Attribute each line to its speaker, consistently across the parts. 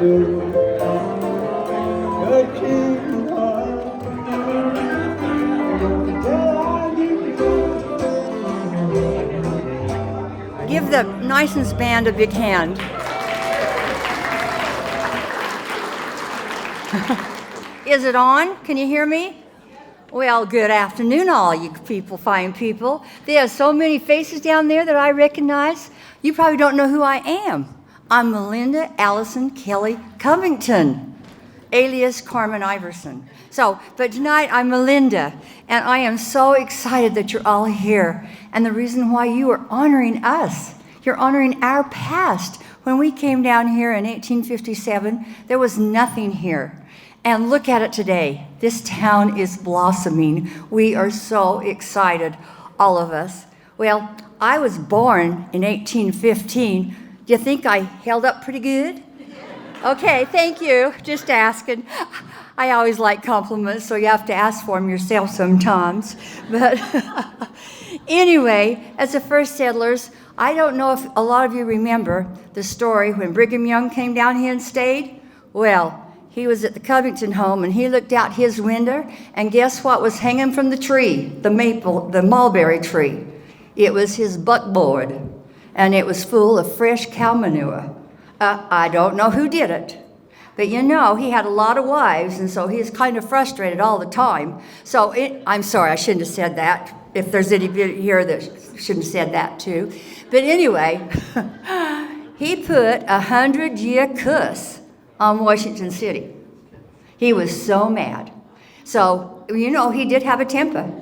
Speaker 1: Give the Nicens Band a big hand. Is it on? Can you hear me? Well, good afternoon, all you people, fine people. There are so many faces down there that I recognize. You probably don't know who I am. I'm Melinda Allison Kelly Covington, alias Carmen Iverson. But tonight I'm Melinda, and I am so excited that you're all here. And the reason why you are honoring us, you're honoring our past. When we came down here in 1857, there was nothing here. And look at it today. This town is blossoming. We are so excited, all of us. Well, I was born in 1815. Do you think I held up pretty good? Okay, thank you. Just asking. I always like compliments, so you have to ask for them yourself sometimes. But anyway, as the first settlers, I don't know if a lot of you remember the story when Brigham Young came down here and stayed. Well, he was at the Covington home, and he looked out his window, and guess what was hanging from the tree, the mulberry tree? It was his buckboard, and it was full of fresh cow manure. I don't know who did it, but you know, he had a lot of wives, and so he was kind of frustrated all the time. I'm sorry, I shouldn't have said that. If there's anybody here that shouldn't have said that too. But anyway, he put 100-year curse on Washington City. He was so mad. So, you know, he did have a temper.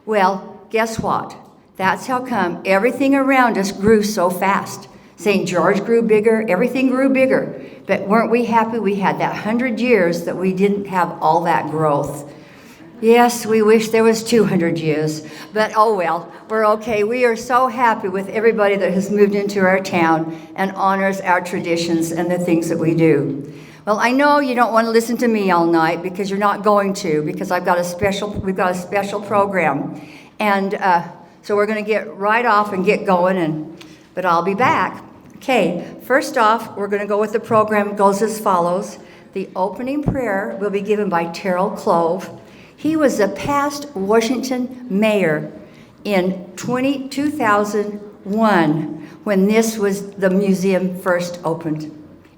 Speaker 1: Well, guess what? That's how come everything around us grew so fast. St. George grew bigger, everything grew bigger. But weren't we happy we had that 100 years that we didn't have all that growth? Yes, we wish there was 200 years, but oh well, we're okay. We are so happy with everybody that has moved into our town and honors our traditions and the things that we do. Well, I know you don't want to listen to me all night because you're not going to, because we've got a special program. And so we're going to get right off and get going, but I'll be back. Okay, first off, we're going to go with the program. It goes as follows. The opening prayer will be given by Terrell Clove. He was a past Washington mayor in 2001 when the museum first opened.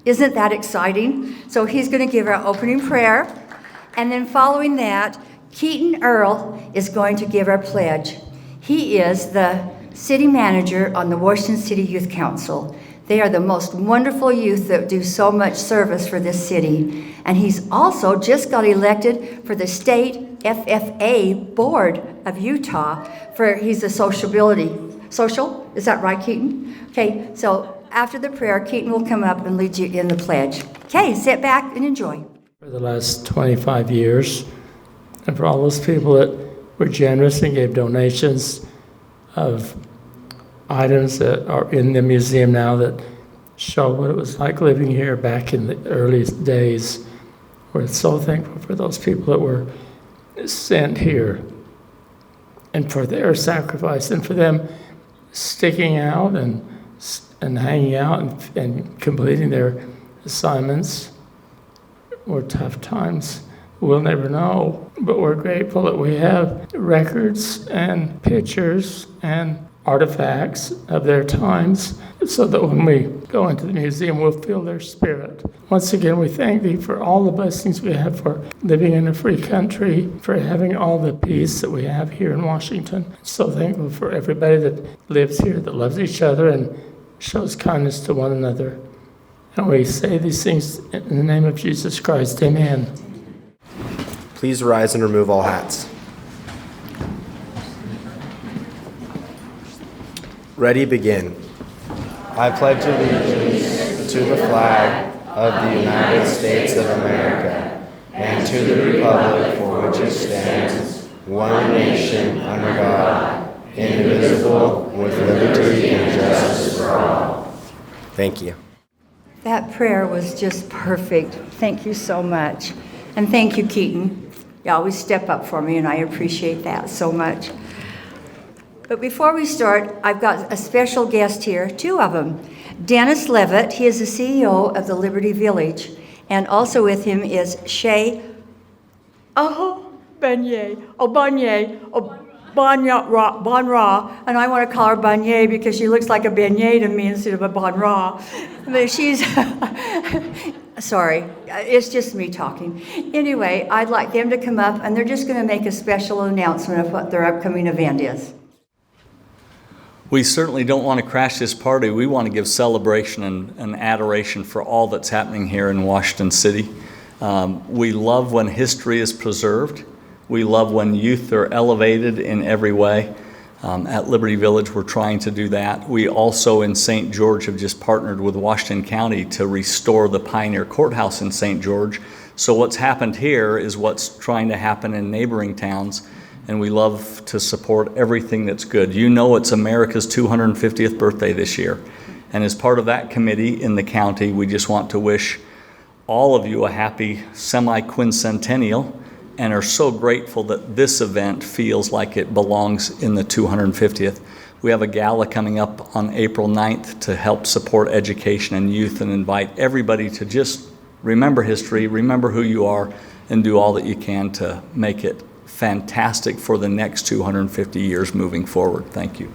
Speaker 1: Isn't that exciting? So he's going to give our opening prayer, and then following that, Keaton Earl is going to give our pledge. He is the city manager on the Washington City Youth Council. They are the most wonderful youth that do so much service for this city. And he's also just got elected for the state FFA board of Utah he's a social, is that right, Keaton? Okay, so after the prayer, Keaton will come up and lead you in the pledge. Okay, sit back and enjoy.
Speaker 2: For the last 25 years, and for all those people that were generous and gave donations of items that are in the museum now that show what it was like living here back in the earliest days. We're so thankful for those people that were sent here and for their sacrifice and for them sticking out and hanging out and completing their assignments. Were tough times. We'll never know, but we're grateful that we have records and pictures and artifacts of their times so that when we go into the museum, we'll feel their spirit. Once again, we thank thee for all the blessings we have for living in a free country, for having all the peace that we have here in Washington. So thankful for everybody that lives here, that loves each other and shows kindness to one another. And we say these things in the name of Jesus Christ. Amen.
Speaker 3: Please rise and remove all hats. Ready, begin. I pledge allegiance to the flag of the United States of America and to the republic for which it stands, one nation under God, indivisible, with liberty and justice for all. Thank you.
Speaker 1: That prayer was just perfect. Thank you so much. And thank you, Keaton. You always step up for me, and I appreciate that so much. But before we start, I've got a special guest here, two of them. Dennis Levitt, he is the CEO of the Liberty Village, And also with him is Shay Banya, Bonra, and I want to call her Banya because she looks like a beignet to me instead of a Bonra. But she's, sorry, it's just me talking. Anyway, I'd like them to come up, and they're just going to make a special announcement of what their upcoming event is.
Speaker 4: We certainly don't want to crash this party. We want to give celebration and adoration for all that's happening here in Washington City. We love when history is preserved. We love when youth are elevated in every way. At Liberty Village, we're trying to do that. We also in St. George have just partnered with Washington County to restore the Pioneer Courthouse in St. George. So what's happened here is what's trying to happen in neighboring towns, and we love to support everything that's good. You know it's America's 250th birthday this year, and as part of that committee in the county, we just want to wish all of you a happy semi-quincentennial, and are so grateful that this event feels like it belongs in the 250th. We have a gala coming up on April 9th to help support education and youth and invite everybody to just remember history, remember who you are, and do all that you can to make it fantastic for the next 250 years moving forward. Thank you.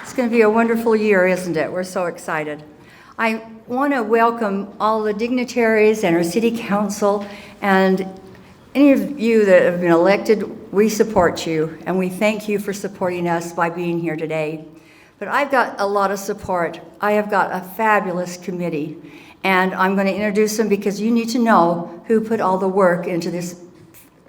Speaker 1: It's going to be a wonderful year, isn't it? We're so excited. I want to welcome all the dignitaries and our city council, and any of you that have been elected. We support you, and we thank you for supporting us by being here today. But I've got a lot of support. I have got a fabulous committee, and I'm going to introduce them because you need to know who put all the work into this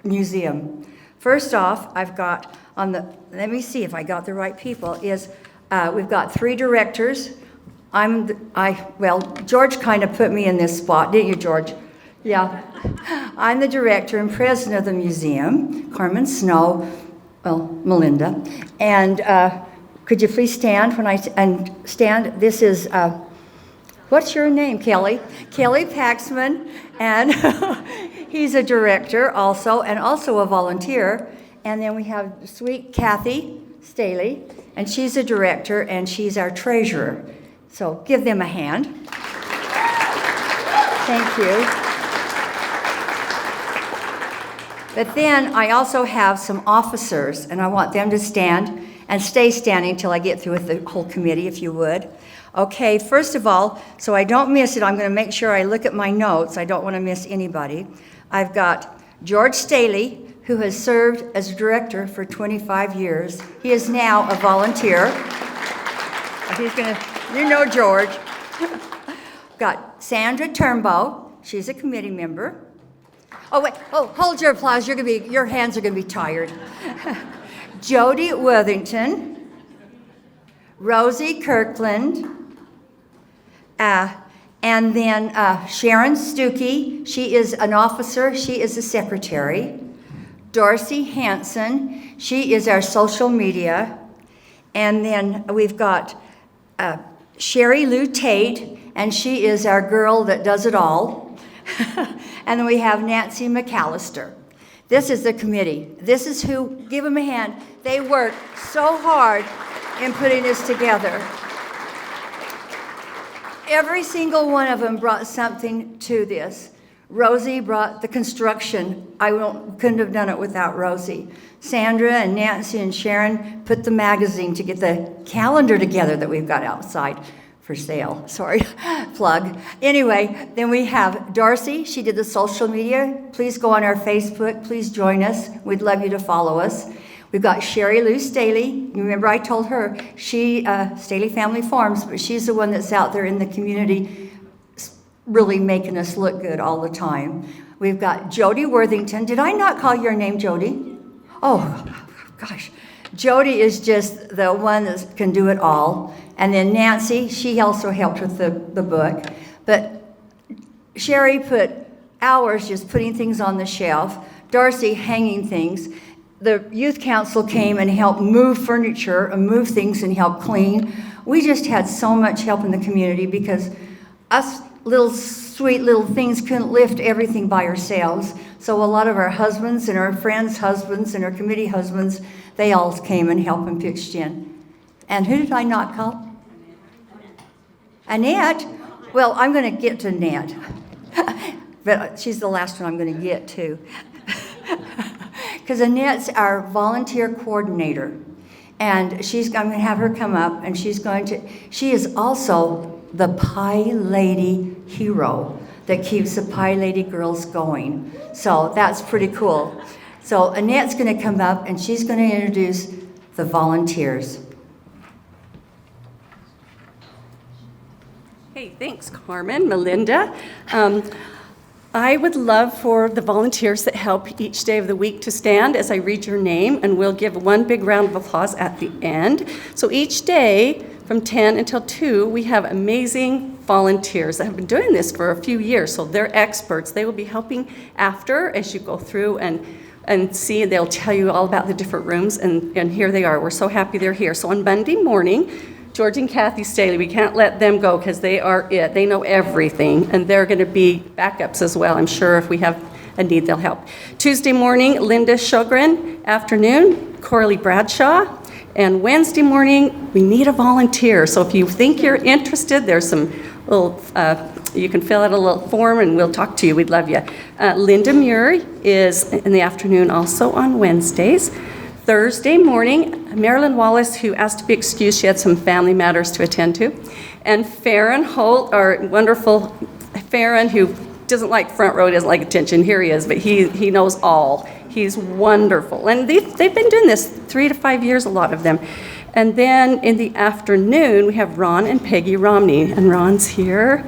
Speaker 1: museum. First off, I've got let me see if I got the right people, we've got 3 directors. George kind of put me in this spot, didn't you, George? Yeah. I'm the director and president of the museum, Carmen Snow, Melinda. And could you please stand stand? This is, what's your name, Kelly? Kelly Paxman, and he's a director also, and also a volunteer. And then we have sweet Kathy Staley, and she's a director, and she's our treasurer. So give them a hand. Thank you. But then I also have some officers, and I want them to stand and stay standing till I get through with the whole committee, if you would. Okay, first of all, so I don't miss it, I'm going to make sure I look at my notes. I don't want to miss anybody. I've got George Staley, who has served as director for 25 years. He is now a volunteer. He's going to, you know George. Got Sandra Turnbow. She's a committee member. Oh, wait. Oh, hold your applause. Your hands are going to be tired. Jody Worthington. Rosie Kirkland. And then Sharon Stuckey. She is an officer. She is a secretary. Darcy Hanson. She is our social media. And then we've got Sherry Lou Tate, and she is our girl that does it all. And then we have Nancy McAllister. This is the committee. This is who, give them a hand. They work so hard in putting this together. Every single one of them brought something to this. Rosie brought the construction. Couldn't have done it without Rosie. Sandra and Nancy and Sharon put the magazine to get the calendar together that we've got outside for sale. Sorry, plug. Anyway, then we have Darcy. She did the social media. Please go on our Facebook. Please join us. We'd love you to follow us. We've got Sherry Lou Staley. You remember I told her, she, Staley Family Farms, but she's the one that's out there in the community really making us look good all the time. We've got Jody Worthington. Did I not call your name Jody? Oh, gosh. Jody is just the one that can do it all. And then Nancy, she also helped with the book. But Sherry put hours just putting things on the shelf. Darcy hanging things. The youth council came and helped move furniture and move things and help clean. We just had so much help in the community because us little sweet little things couldn't lift everything by ourselves. So a lot of our husbands and our friends' husbands and our committee husbands, they all came and helped and pitched in. And who did I not call? Annette. Well, I'm going to get to Annette. But she's the last one I'm going to get to. Because Annette's our volunteer coordinator. And I'm going to have her come up, and she is also the Pie Lady hero that keeps the Pie Lady girls going. So that's pretty cool. So Annette's going to come up, and she's going to introduce the volunteers.
Speaker 5: Hey, thanks, Carmen, Melinda. I would love for the volunteers that help each day of the week to stand as I read your name, and we'll give one big round of applause at the end. So each day from 10 until 2, we have amazing volunteers that have been doing this for a few years, so they're experts. They will be helping after as you go through and see, they'll tell you all about the different rooms, and here they are. We're so happy they're here. So on Monday morning, George and Kathy Staley, we can't let them go because they are it. They know everything, and they're going to be backups as well. I'm sure if we have a need, they'll help. Tuesday morning, Linda Shogren. Afternoon, Coralie Bradshaw. And Wednesday morning, we need a volunteer. So if you think you're interested, there's some little, you can fill out a little form and we'll talk to you. We'd love you. Linda Muir is in the afternoon also on Wednesdays. Thursday morning, Marilyn Wallace, who asked to be excused, she had some family matters to attend to. And Farron Holt, our wonderful Farron, who doesn't like front row, doesn't like attention, here he is, but he knows all. He's wonderful. And they've been doing this 3 to 5 years, a lot of them. And then in the afternoon, we have Ron and Peggy Romney. And Ron's here,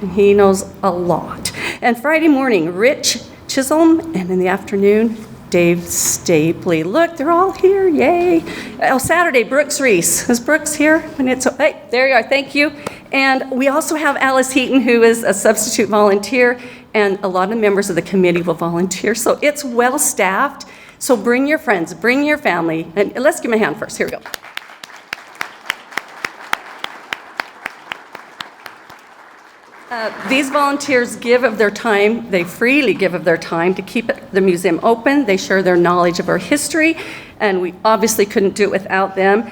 Speaker 5: and he knows a lot. And Friday morning, Rich Chisholm, and in the afternoon, Dave Stapley. Look, they're all here, yay. Oh, Saturday, Brooks Reese. Is Brooks here? Hey, there you are, thank you. And we also have Alice Heaton, who is a substitute volunteer, and a lot of members of the committee will volunteer. So it's well-staffed. So bring your friends, bring your family. And let's give them a hand first. Here we go. These volunteers give of their time, they freely give of their time to keep the museum open. They share their knowledge of our history, and we obviously couldn't do it without them.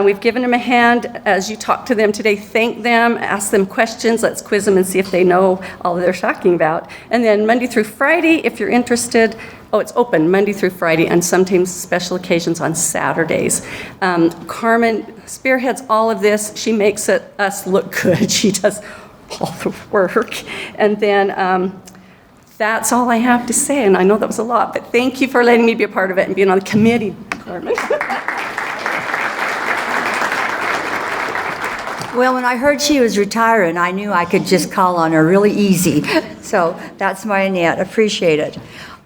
Speaker 5: We've given them a hand as you talk to them today. Thank them, ask them questions. Let's quiz them and see if they know all that they're talking about. And then Monday through Friday, if you're interested, it's open Monday through Friday, and sometimes special occasions on Saturdays. Carmen spearheads all of this. She makes us look good. She does all the work. And then that's all I have to say, and I know that was a lot, but thank you for letting me be a part of it and being on the committee, Carmen.
Speaker 1: Well, when I heard she was retiring, I knew I could just call on her really easy. So that's my Annette. Appreciate it.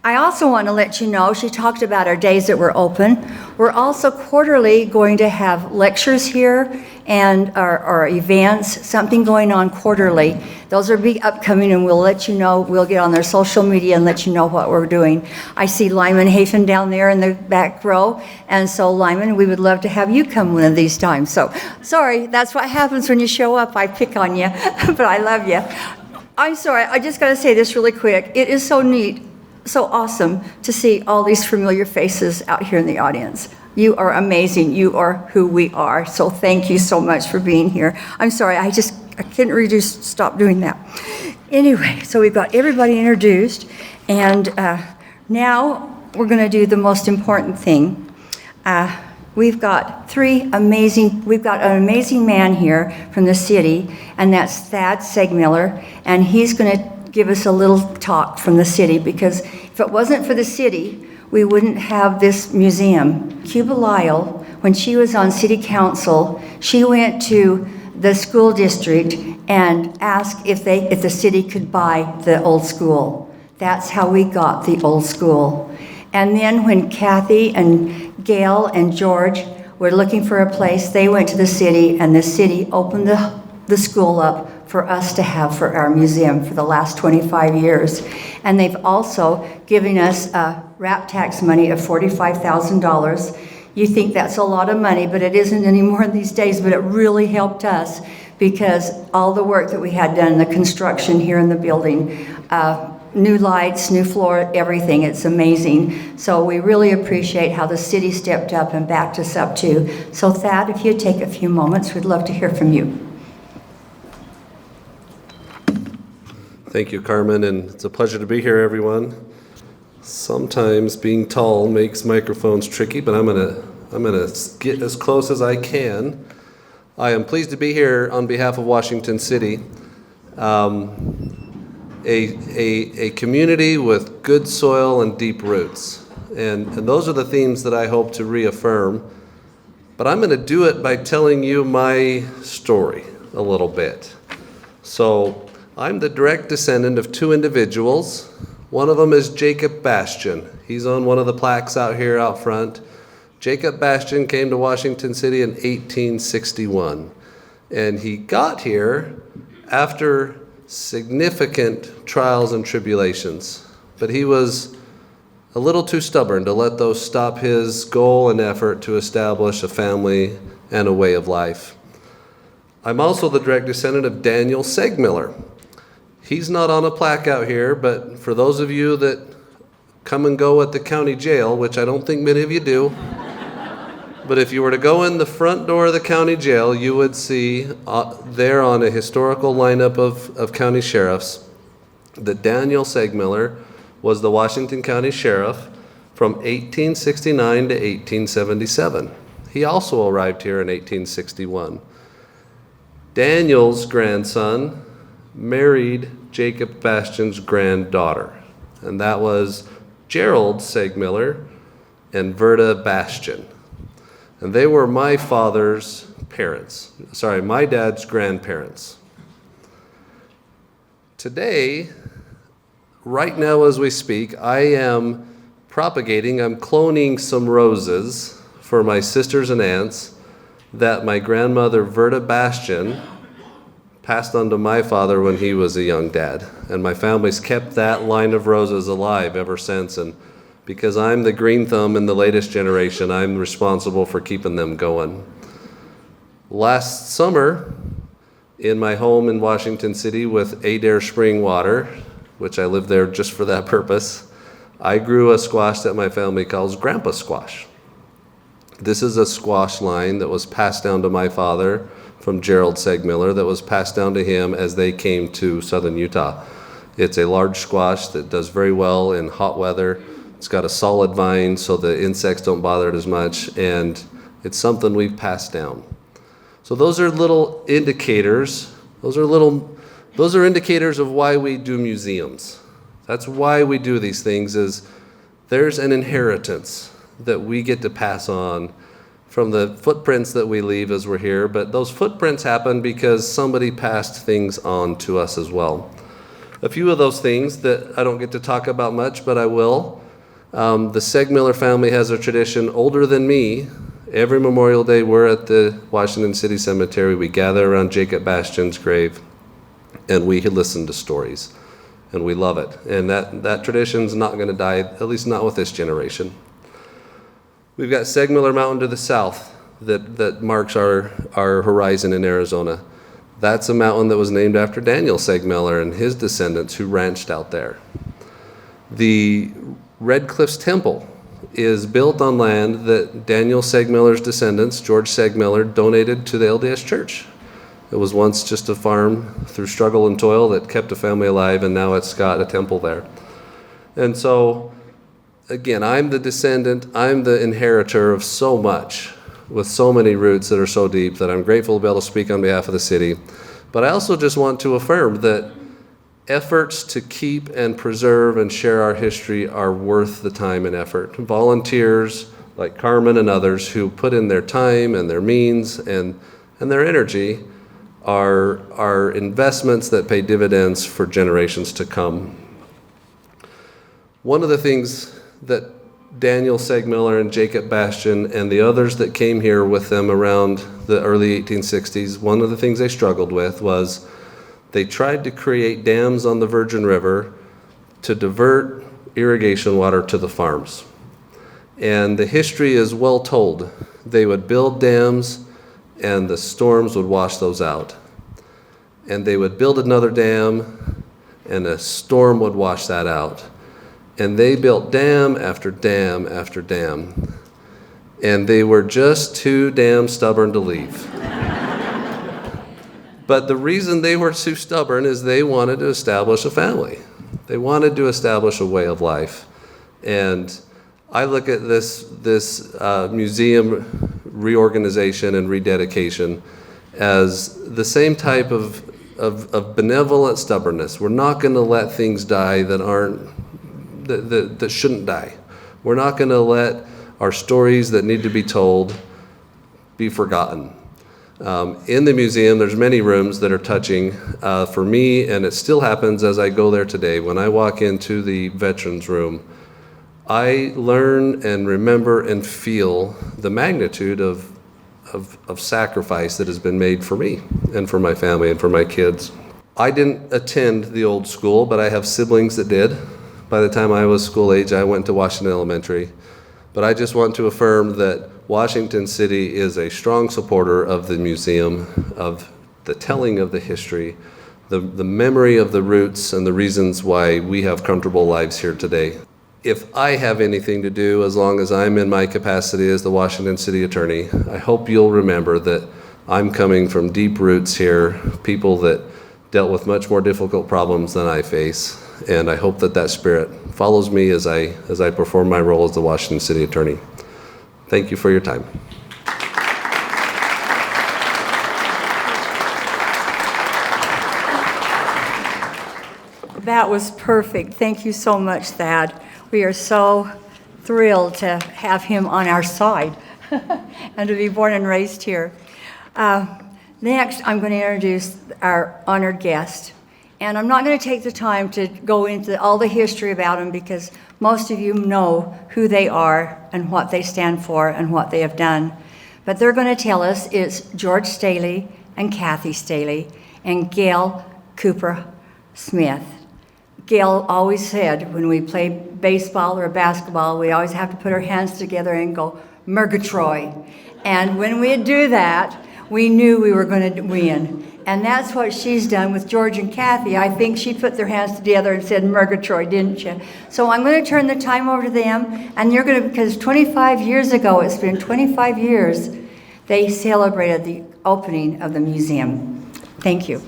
Speaker 1: I also want to let you know, she talked about our days that we're open. We're also quarterly going to have lectures here and our events, something going on quarterly. Those are big upcoming, and we'll let you know. We'll get on their social media and let you know what we're doing. I see Lyman Hafen down there in the back row, and so Lyman, we would love to have you come one of these times. So, sorry, that's what happens when you show up. I pick on you, but I love you. I'm sorry, I just got to say this really quick. It is so neat, so awesome to see all these familiar faces out here in the audience. You are amazing. You are who we are. So thank you so much for being here. I'm sorry, I couldn't really just stop doing that. Anyway, so we've got everybody introduced, and now we're going to do the most important thing. We've got an amazing man here from the city, and that's Thad Segmiller, and he's going to give us a little talk from the city, because if it wasn't for the city, we wouldn't have this museum. Cuba Lyle, when she was on city council, she went to the school district and asked if the city could buy the old school. That's how we got the old school. And then when Kathy and Gail and George were looking for a place, they went to the city, and the city opened the school up for us to have for our museum for the last 25 years. And they've also given us RAP tax money of $45,000. You think that's a lot of money, but it isn't anymore these days, but it really helped us because all the work that we had done, the construction here in the building, new lights, new floor, everything. It's amazing. So we really appreciate how the city stepped up and backed us up too. So Thad, if you'd take a few moments, we'd love to hear from you.
Speaker 6: Thank you, Carmen, and it's a pleasure to be here, everyone. Sometimes being tall makes microphones tricky, but I'm gonna get as close as I can. I am pleased to be here on behalf of Washington City, a community with good soil and deep roots, and those are the themes that I hope to reaffirm. But I'm going to do it by telling you my story a little bit. So I'm the direct descendant of two individuals. One of them is Jacob Bastian. He's on one of the plaques out here out front. Jacob Bastian came to Washington City in 1861, and he got here after significant trials and tribulations. But he was a little too stubborn to let those stop his goal and effort to establish a family and a way of life. I'm also the direct descendant of Daniel Segmiller. He's not on a plaque out here, but for those of you that come and go at the county jail, which I don't think many of you do, but if you were to go in the front door of the county jail, you would see there on a historical lineup of county sheriffs that Daniel Segmiller was the Washington County Sheriff from 1869 to 1877. He also arrived here in 1861. Daniel's grandson married Jacob Bastian's granddaughter, and that was Gerald Segmiller and Verda Bastian. And they were my father's my dad's grandparents. Today, right now as we speak, I am I'm cloning some roses for my sisters and aunts that my grandmother Verda Bastian passed on to my father when he was a young dad. And my family's kept that line of roses alive ever since. And because I'm the green thumb in the latest generation, I'm responsible for keeping them going. Last summer, in my home in Washington City with Adair Spring Water, which I lived there just for that purpose, I grew a squash that my family calls Grandpa Squash. This is a squash line that was passed down to my father from Gerald Segmiller, that was passed down to him as they came to southern Utah. It's a large squash that does very well in hot weather. It's got a solid vine so the insects don't bother it as much, and it's something we've passed down. So those are little indicators. Those are indicators of why we do museums. That's why we do these things, is there's an inheritance that we get to pass on from the footprints that we leave as we're here, but those footprints happen because somebody passed things on to us as well. A few of those things that I don't get to talk about much, but I will. The Segmiller family has a tradition older than me. Every Memorial Day, we're at the Washington City Cemetery. We gather around Jacob Bastian's grave, and we listen to stories, and we love it. And that tradition's not going to die, at least not with this generation. We've got Segmiller Mountain to the south that marks our horizon in Arizona. That's a mountain that was named after Daniel Segmiller and his descendants who ranched out there. The Red Cliffs Temple is built on land that Daniel Segmiller's descendants, George Segmiller, donated to the LDS Church. It was once just a farm through struggle and toil that kept a family alive, and now it's got a temple there. And so, again, I'm the descendant, I'm the inheritor of so much, with so many roots that are so deep, that I'm grateful to be able to speak on behalf of the city. But I also just want to affirm that efforts to keep and preserve and share our history are worth the time and effort. Volunteers like Carmen and others who put in their time and their means and their energy are investments that pay dividends for generations to come. One of the things that Daniel Segmiller and Jacob Bastian and the others that came here with them around the early 1860s, one of the things they struggled with was they tried to create dams on the Virgin River to divert irrigation water to the farms. And the history is well told. They would build dams and the storms would wash those out. And they would build another dam and a storm would wash that out. And they built dam after dam after dam, and they were just too damn stubborn to leave. But the reason they were too stubborn is they wanted to establish a family. They wanted to establish a way of life. And I look at this museum reorganization and rededication as the same type of benevolent stubbornness. We're not going to let things die that shouldn't die. We're not going to let our stories that need to be told be forgotten. In the museum, there's many rooms that are touching for me, and it still happens as I go there today. When I walk into the veterans room, I learn and remember and feel the magnitude of sacrifice that has been made for me and for my family and for my kids. I didn't attend the old school, but I have siblings that did. By the time I was school age, I went to Washington Elementary. But I just want to affirm that Washington City is a strong supporter of the museum, of the telling of the history, the memory of the roots and the reasons why we have comfortable lives here today. If I have anything to do, as long as I'm in my capacity as the Washington City Attorney, I hope you'll remember that I'm coming from deep roots here, people that dealt with much more difficult problems than I face, and I hope that spirit follows me as I perform my role as the Washington City Attorney. Thank you for your time.
Speaker 1: That was perfect. Thank you so much, Thad. We are so thrilled to have him on our side and to be born and raised here. Next, I'm going to introduce our honored guest. And I'm not going to take the time to go into all the history about them because most of you know who they are and what they stand for and what they have done. But they're going to tell us it's George Staley and Kathy Staley and Gail Cooper Smith. Gail always said when we played baseball or basketball, we always have to put our hands together and go, Murgatroyd. And when we do that, we knew we were going to win. And that's what she's done with George and Kathy. I think she put their hands together and said Murgatroyd, didn't you? So I'm going to turn the time over to them, and you're going to, because 25 years ago, it's been 25 years, they celebrated the opening of the museum. Thank you.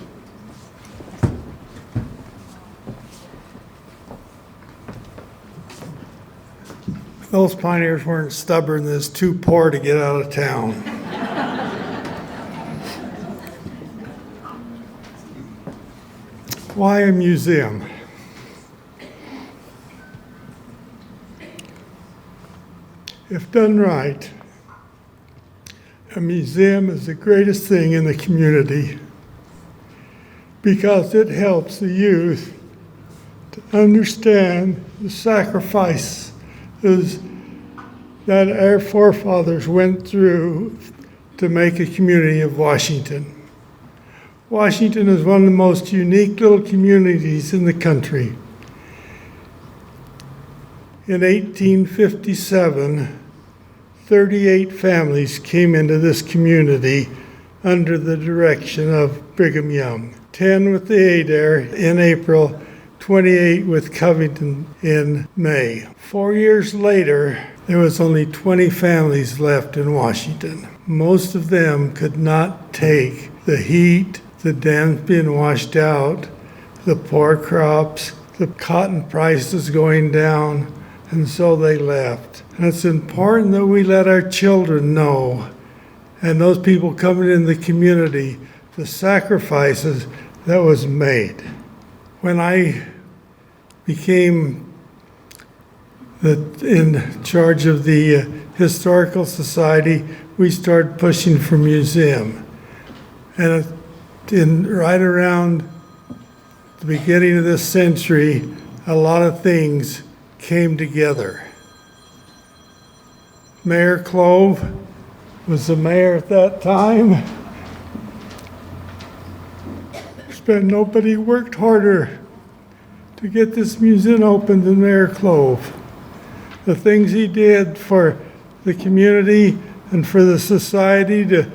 Speaker 7: Those pioneers weren't stubborn, they're too poor to get out of town. Why a museum? If done right, a museum is the greatest thing in the community because it helps the youth to understand the sacrifices that our forefathers went through to make a community of Washington. Washington is one of the most unique little communities in the country. In 1857, 38 families came into this community under the direction of Brigham Young. 10 with the Adair in April, 28 with Covington in May. 4 years later, there was only 20 families left in Washington. Most of them could not take the heat, the dams being washed out, the poor crops, the cotton prices going down, and so they left. And it's important that we let our children know, and those people coming in the community, the sacrifices that was made. When I became in charge of the Historical Society, we started pushing for museum. And right around the beginning of this century, a lot of things came together. Mayor Clove was the mayor at that time. Nobody worked harder to get this museum open than Mayor Clove. The things he did for the community and for the society to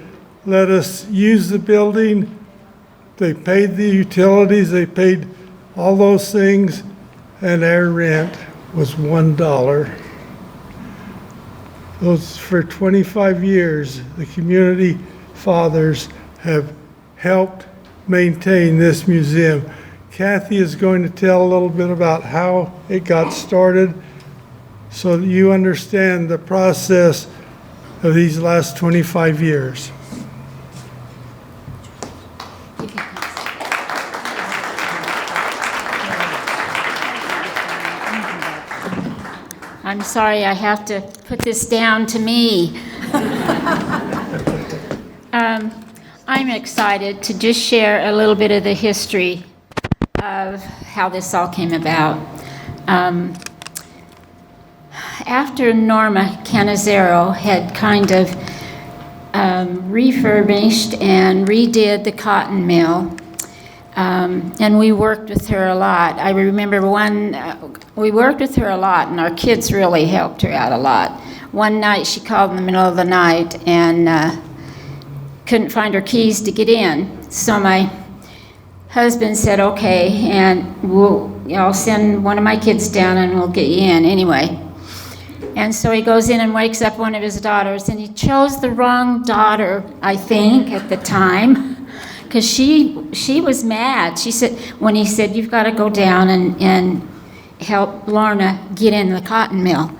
Speaker 7: let us use the building. They paid the utilities, they paid all those things, and their rent was $1. Those, for 25 years, the community fathers have helped maintain this museum. Kathy is going to tell a little bit about how it got started so that you understand the process of these last 25 years.
Speaker 8: I'm sorry I have to put this down to me. I'm excited to just share a little bit of the history of how this all came about. After Norma Canizero had kind of refurbished and redid the cotton mill, and we worked with her a lot. I remember we worked with her a lot, and our kids really helped her out a lot. One night she called in the middle of the night and couldn't find her keys to get in. So my husband said, okay, and I'll send one of my kids down and we'll get you in anyway. And so he goes in and wakes up one of his daughters, and he chose the wrong daughter, I think, at the time, because she was mad. She said, when he said, you've got to go down and help Lorna get in the cotton mill.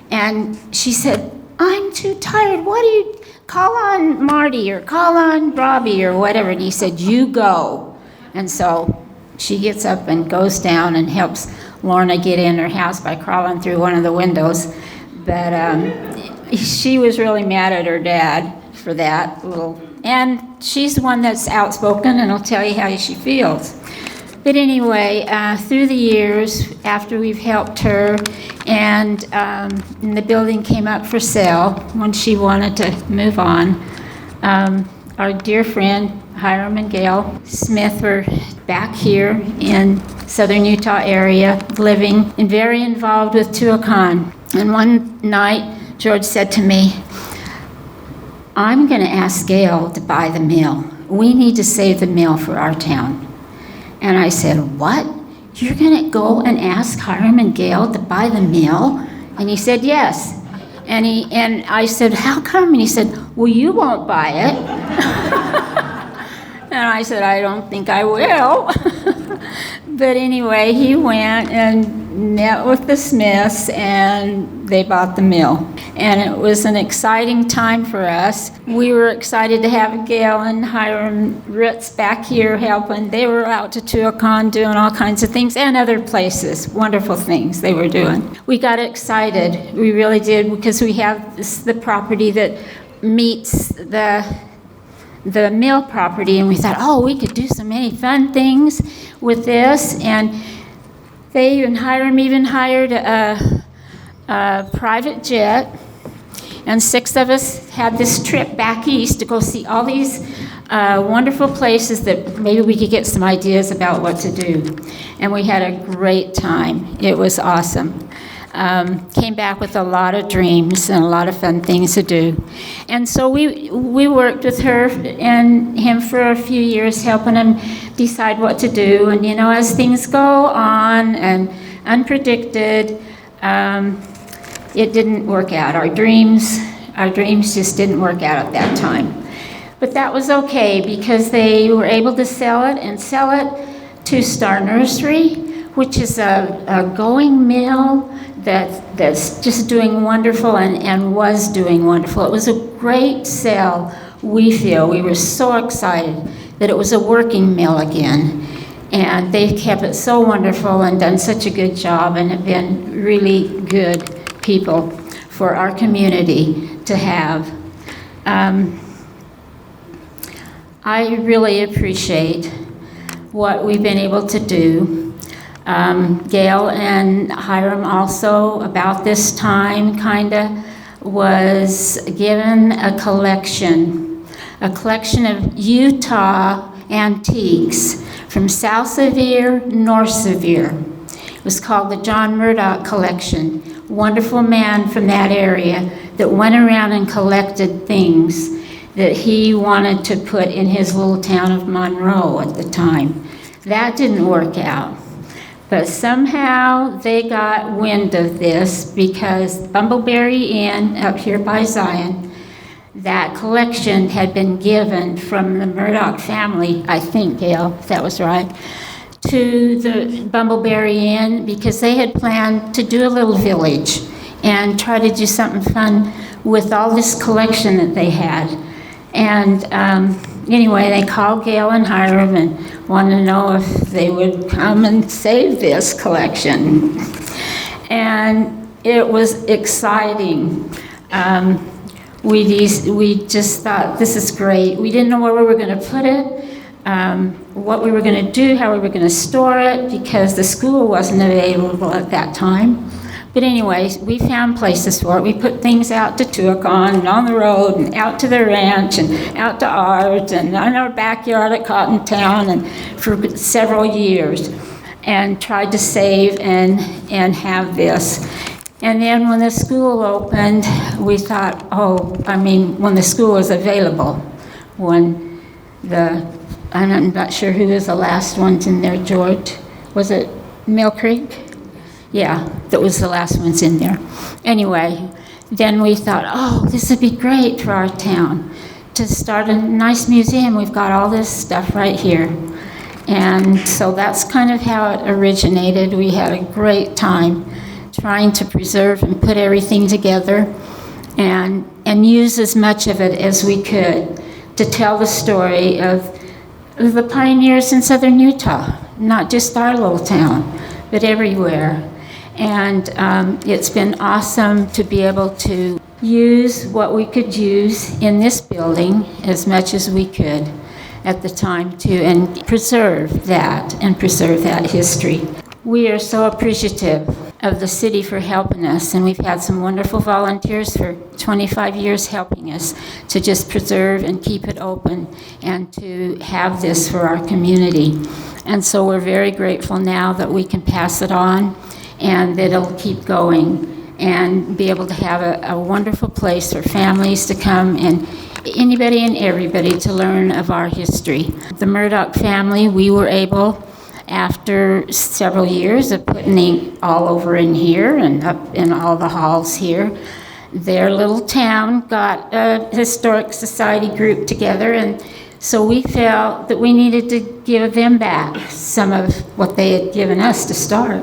Speaker 8: And she said, I'm too tired. Why do you call on Marty or call on Robbie or whatever? And he said, you go. And so she gets up and goes down and helps Lorna get in her house by crawling through one of the windows. But she was really mad at her dad for that little, and she's the one that's outspoken and will tell you how she feels. But anyway, through the years, after we've helped her, and the building came up for sale when she wanted to move on, our dear friend Hiram and Gail Smith were back here in southern Utah area, living and very involved with Tuacahn. And one night, George said to me, I'm going to ask Gail to buy the mill. We need to save the mill for our town. And I said, what? You're going to go and ask Hiram and Gail to buy the mill? And he said, yes. And I said, how come? And he said, well, you won't buy it. And I said, I don't think I will. But anyway, he went and met with the Smiths, and they bought the mill. And it was an exciting time for us. We were excited to have Gail and Hiram Ritz back here helping. They were out to Tuacahn doing all kinds of things, and other places, wonderful things they were doing. We got excited, we really did, because we have the property that meets the mill property, and we thought, oh, we could do so many fun things with this. And Hiram even hired a private jet, and 6 of us had this trip back east to go see all these wonderful places that maybe we could get some ideas about what to do. And we had a great time. It was awesome. Came back with a lot of dreams and a lot of fun things to do. And so we worked with her and him for a few years, helping him decide what to do. And, you know, as things go on and unpredicted, it didn't work out. Our dreams just didn't work out at that time. But that was okay, because they were able to sell it to Star Nursery, which is a going mill that's just doing wonderful and was doing wonderful. It was a great sale, we feel. We were so excited that it was a working mill again. And they kept it so wonderful and done such a good job, and have been really good people for our community to have. I really appreciate what we've been able to do. Gail and Hiram also, about this time, was given a collection of Utah antiques from South Sevier, North Sevier. It was called the John Murdoch Collection. Wonderful man from that area that went around and collected things that he wanted to put in his little town of Monroe at the time. That didn't work out. But somehow they got wind of this because Bumbleberry Inn up here by Zion, that collection had been given from the Murdoch family, I think, Gail, if that was right, to the Bumbleberry Inn because they had planned to do a little village and try to do something fun with all this collection that they had. And anyway, they called Gail and Hiram and wanted to know if they would come and save this collection. And it was exciting. We just thought, this is great. We didn't know where we were going to put it, what we were going to do, how we were going to store it, because the school wasn't available at that time. But anyways, we found places for it. We put things out to Tuacahn and on the road and out to the ranch and out to ours and in our backyard at Cotton Town and for several years and tried to save and have this. And then when the school opened, we thought, when the school was available, when I'm not sure who was the last ones in there, George. Was it Mill Creek? Yeah, that was the last ones in there. Anyway, then we thought, this would be great for our town to start a nice museum. We've got all this stuff right here. And so that's kind of how it originated. We had a great time trying to preserve and put everything together and use as much of it as we could to tell the story of the pioneers in southern Utah, not just our little town, but everywhere. And it's been awesome to be able to use what we could use in this building as much as we could at the time and preserve that history. We are so appreciative of the city for helping us, and we've had some wonderful volunteers for 25 years helping us to just preserve and keep it open and to have this for our community. And so we're very grateful now that we can pass it on and that it'll keep going and be able to have a wonderful place for families to come and anybody and everybody to learn of our history. The Murdoch family, we were able, after several years of putting ink all over in here and up in all the halls here, their little town got a historic society group together, and so we felt that we needed to give them back some of what they had given us to start.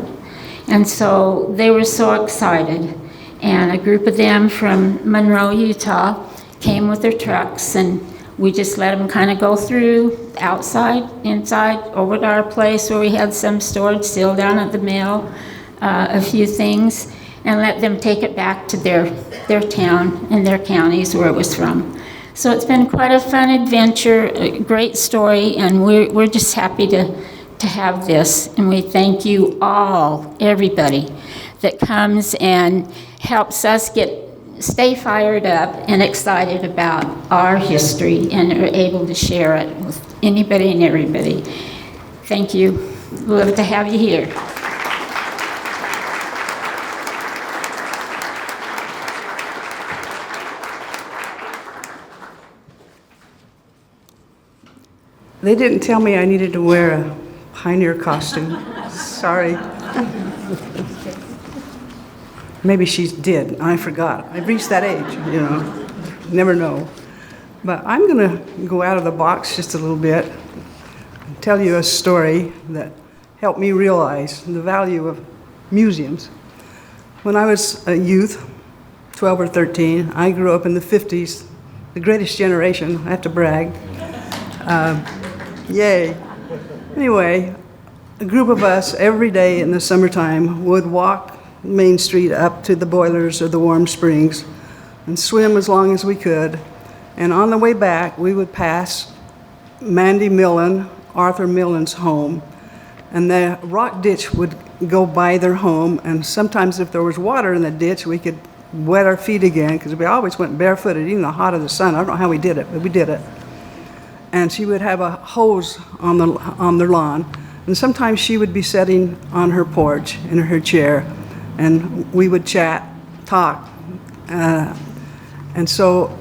Speaker 8: And so they were so excited, and a group of them from Monroe, Utah, came with their trucks, and we just let them kind of go through outside, inside, over to our place where we had some stored still down at the mill, a few things, and let them take it back to their town and their counties where it was from. So it's been quite a fun adventure, a great story, and we're just happy to have this. And we thank you all, everybody that comes and helps us stay fired up and excited about our history and are able to share it with anybody and everybody. Thank you. We'd love to have you here.
Speaker 9: They didn't tell me I needed to wear a pioneer costume. Sorry. Maybe she did. I forgot. I've reached that age, Never know. But I'm going to go out of the box just a little bit and tell you a story that helped me realize the value of museums. When I was a youth, 12 or 13, I grew up in the 50s, the greatest generation, I have to brag. Yay. Anyway, a group of us every day in the summertime would walk Main Street up to the boilers or the warm springs and swim as long as we could. And on the way back, we would pass Mandy Millen, Arthur Millen's home, and the rock ditch would go by their home, and sometimes if there was water in the ditch, we could wet our feet again, because we always went barefooted, even in the hot of the sun. I don't know how we did it, but we did it. And she would have a hose on their lawn, and sometimes she would be sitting on her porch in her chair, and we would chat, talk. And so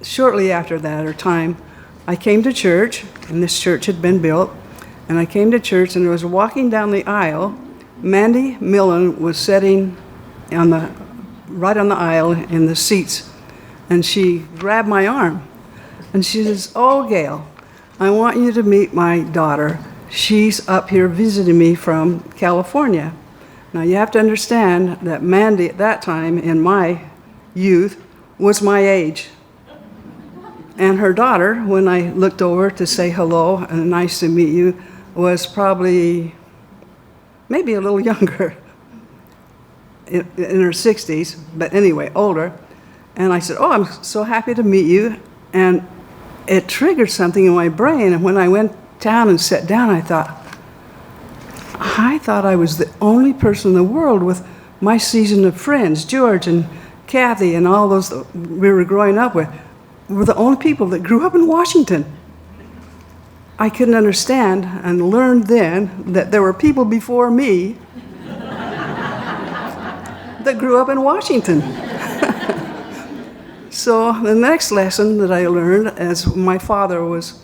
Speaker 9: shortly after that, or time, I came to church, and this church had been built, And I came to church and I was walking down the aisle. Mandy Millen was sitting right on the aisle in the seats. And she grabbed my arm. And she says, "Oh, Gail, I want you to meet my daughter. She's up here visiting me from California." Now, you have to understand that Mandy at that time, in my youth, was my age. And her daughter, when I looked over to say hello and nice to meet you, was probably maybe a little younger, in her 60s, but anyway, older. And I said, "Oh, I'm so happy to meet you." And it triggered something in my brain. And when I went down and sat down, I thought I was the only person in the world with my season of friends, George and Kathy and all those that we were growing up with, were the only people that grew up in Washington. I couldn't understand and learned then that there were people before me that grew up in Washington. So the next lesson that I learned, as my father was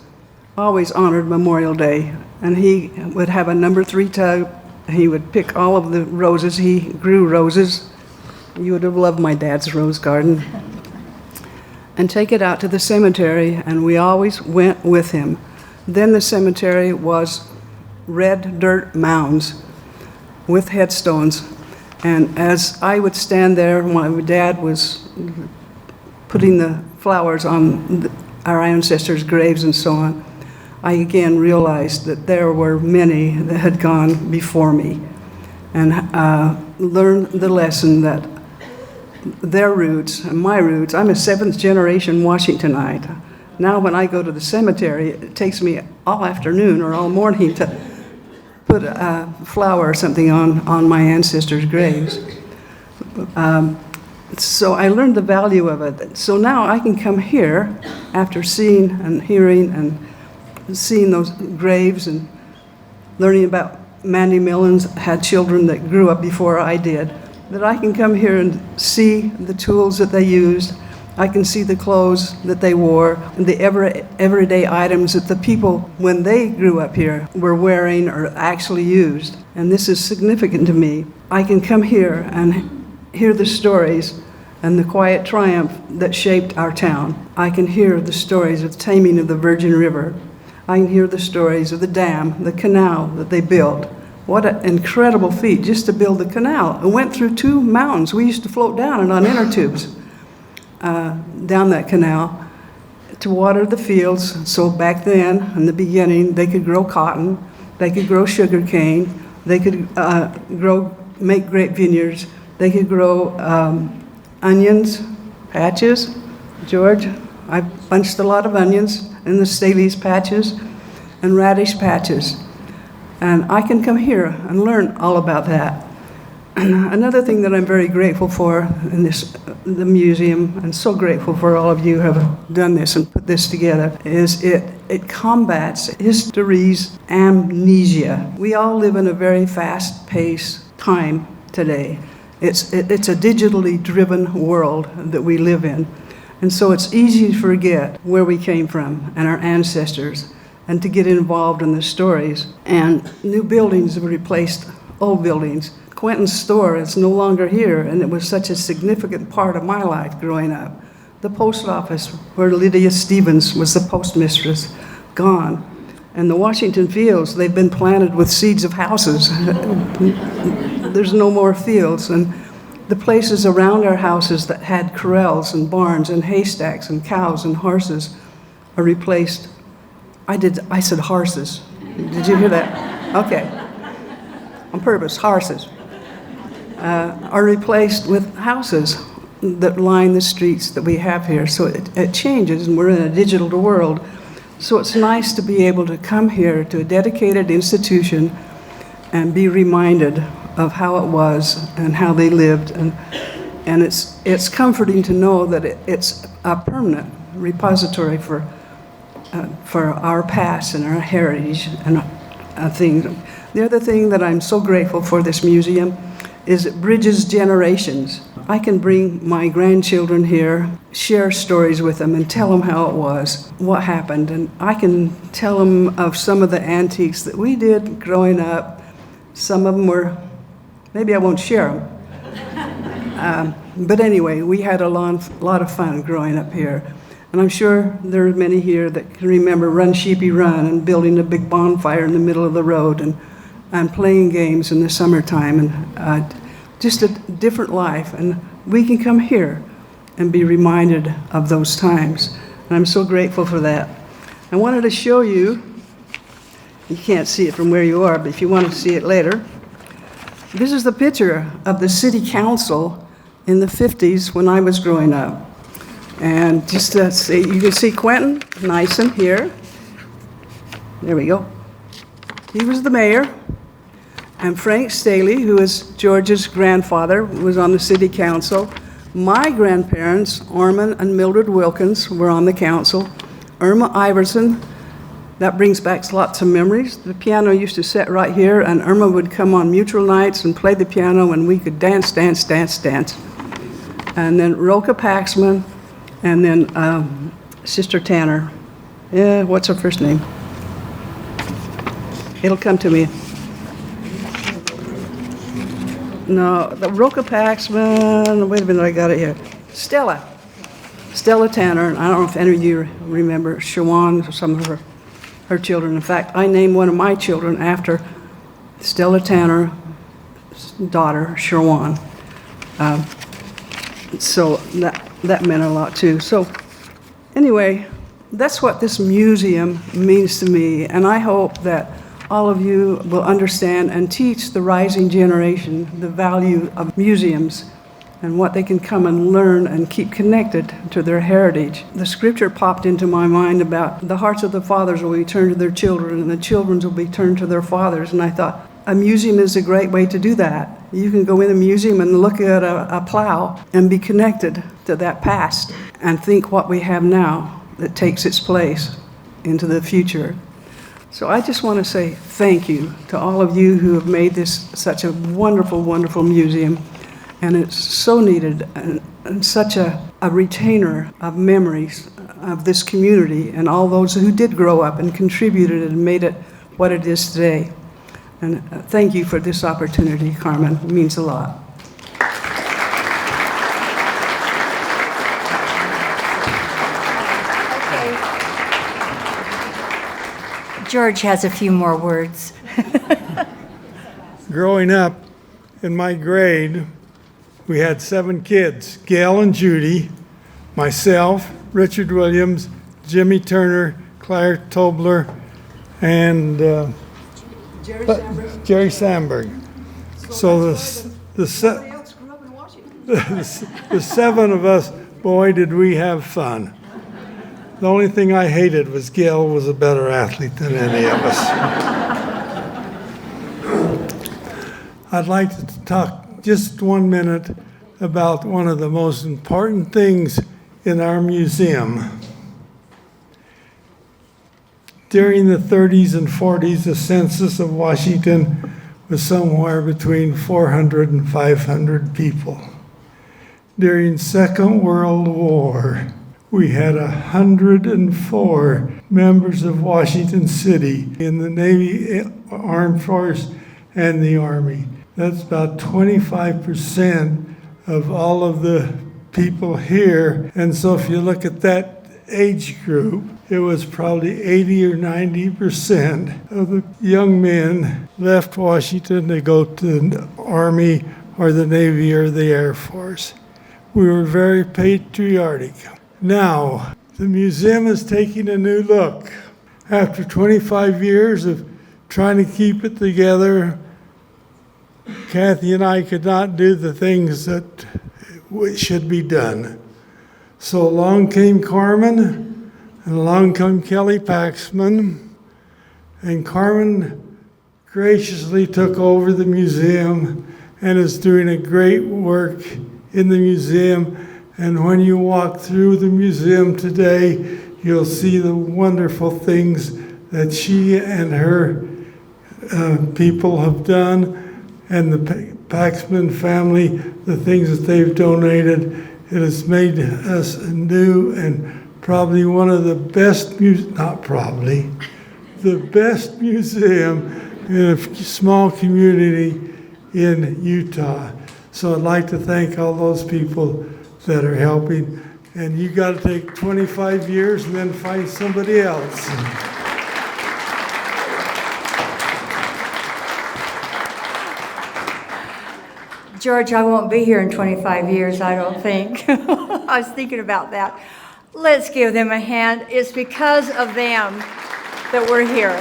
Speaker 9: always honored Memorial Day, and he would have a number 3 tub. He would pick all of the roses. He grew roses. You would have loved my dad's rose garden. And take it out to the cemetery, and we always went with him. Then the cemetery was red dirt mounds with headstones. And as I would stand there, my dad was putting the flowers on our ancestors' graves and so on, I again realized that there were many that had gone before me, and learned the lesson that their roots and my roots, I'm a 7th generation Washingtonite. Now when I go to the cemetery, it takes me all afternoon or all morning to put a flower or something on my ancestors' graves. So I learned the value of it. So now I can come here after seeing and hearing and seeing those graves and learning about Mandy Millen's had children that grew up before I did, that I can come here and see the tools that they used. I can see the clothes that they wore, and the everyday items that the people, when they grew up here, were wearing or actually used. And this is significant to me. I can come here and hear the stories and the quiet triumph that shaped our town. I can hear the stories of the taming of the Virgin River. I can hear the stories of the dam, the canal that they built. What an incredible feat just to build the canal. It went through 2 mountains. We used to float down it on inner tubes down that canal to water the fields. So back then, in the beginning, they could grow cotton, they could grow sugar cane, they could make grape vineyards, they could grow onions, patches. George, I bunched a lot of onions in the Staley's patches and radish patches. And I can come here and learn all about that. Another thing that I'm very grateful for in the museum, and so grateful for all of you who have done this and put this together, is it combats history's amnesia. We all live in a very fast-paced time today. It's a digitally driven world that we live in. And so it's easy to forget where we came from and our ancestors, and to get involved in the stories. And new buildings have replaced old buildings. Quentin's store is no longer here, and it was such a significant part of my life growing up. The post office, where Lydia Stevens was the postmistress, gone. And the Washington fields, they've been planted with seeds of houses. There's no more fields. And the places around our houses that had corrals and barns and haystacks and cows and horses are replaced. I said horses. Did you hear that? Okay. On purpose, horses. Are replaced with houses that line the streets that we have here. So it changes, and we're in a digital world. So it's nice to be able to come here to a dedicated institution and be reminded of how it was and how they lived. And it's comforting to know that it's a permanent repository for our past and our heritage and things. The other thing that I'm so grateful for this museum is it bridges generations. I can bring my grandchildren here, share stories with them, and tell them how it was, what happened. And I can tell them of some of the antiques that we did growing up. Some of them were, maybe I won't share them. But anyway, we had a lot of fun growing up here. And I'm sure there are many here that can remember Run Sheepy Run and building a big bonfire in the middle of the road and playing games in the summertime, and just a different life. And we can come here and be reminded of those times. And I'm so grateful for that. I wanted to show you, you can't see it from where you are, but if you want to see it later, this is the picture of the city council in the 50s when I was growing up. And just to see, you can see Quentin Nyson here. There we go. He was the mayor. And Frank Staley, who is George's grandfather, was on the city council. My grandparents, Orman and Mildred Wilkins, were on the council. Irma Iverson, that brings back lots of memories. The piano used to sit right here, and Irma would come on mutual nights and play the piano, and we could dance, dance, dance, dance. And then Roka Paxman, and then Sister Tanner. Yeah, what's her first name? It'll come to me. No, the Roka Paxman, wait a minute, I got it here. Stella Tanner, and I don't know if any of you remember Shawan or some of her children. In fact, I named one of my children after Stella Tanner's daughter, Shawan. So that meant a lot too. So anyway, that's what this museum means to me, and I hope that all of you will understand and teach the rising generation the value of museums and what they can come and learn and keep connected to their heritage. The scripture popped into my mind about the hearts of the fathers will be turned to their children and the children will be turned to their fathers, and I thought, a museum is a great way to do that. You can go in a museum and look at a plow and be connected to that past and think what we have now that takes its place into the future. So I just want to say thank you to all of you who have made this such a wonderful, wonderful museum. And it's so needed and such a retainer of memories of this community and all those who did grow up and contributed and made it what it is today. And thank you for this opportunity, Carmen. It means a lot.
Speaker 1: George has a few more words.
Speaker 7: Growing up in my grade, we had 7 kids, Gail and Judy, myself, Richard Williams, Jimmy Turner, Claire Tobler, and Jerry Sandberg. So the 7 of us, boy, did we have fun. The only thing I hated was Gail was a better athlete than any of us. I'd like to talk just 1 minute about one of the most important things in our museum. During the 30s and 40s, the census of Washington was somewhere between 400 and 500 people. During Second World War, we had 104 members of Washington City in the Navy, Armed Force, and the Army. That's about 25% of all of the people here. And so if you look at that age group, it was probably 80 or 90% of the young men left Washington to go to the Army or the Navy or the Air Force. We were very patriotic. Now, the museum is taking a new look. After 25 years of trying to keep it together, Kathy and I could not do the things that should be done. So along came Carmen, and along came Kelly Paxman, and Carmen graciously took over the museum and is doing a great work in the museum. And when you walk through the museum today, you'll see the wonderful things that she and her people have done, and the Paxman family, the things that they've donated. It has made us new and probably one of the best, not probably, the best museum in a small community in Utah. So I'd like to thank all those people that are helping. And you got to take 25 years and then find somebody else.
Speaker 1: George, I won't be here in 25 years, I don't think. I was thinking about that. Let's give them a hand. It's because of them that we're here.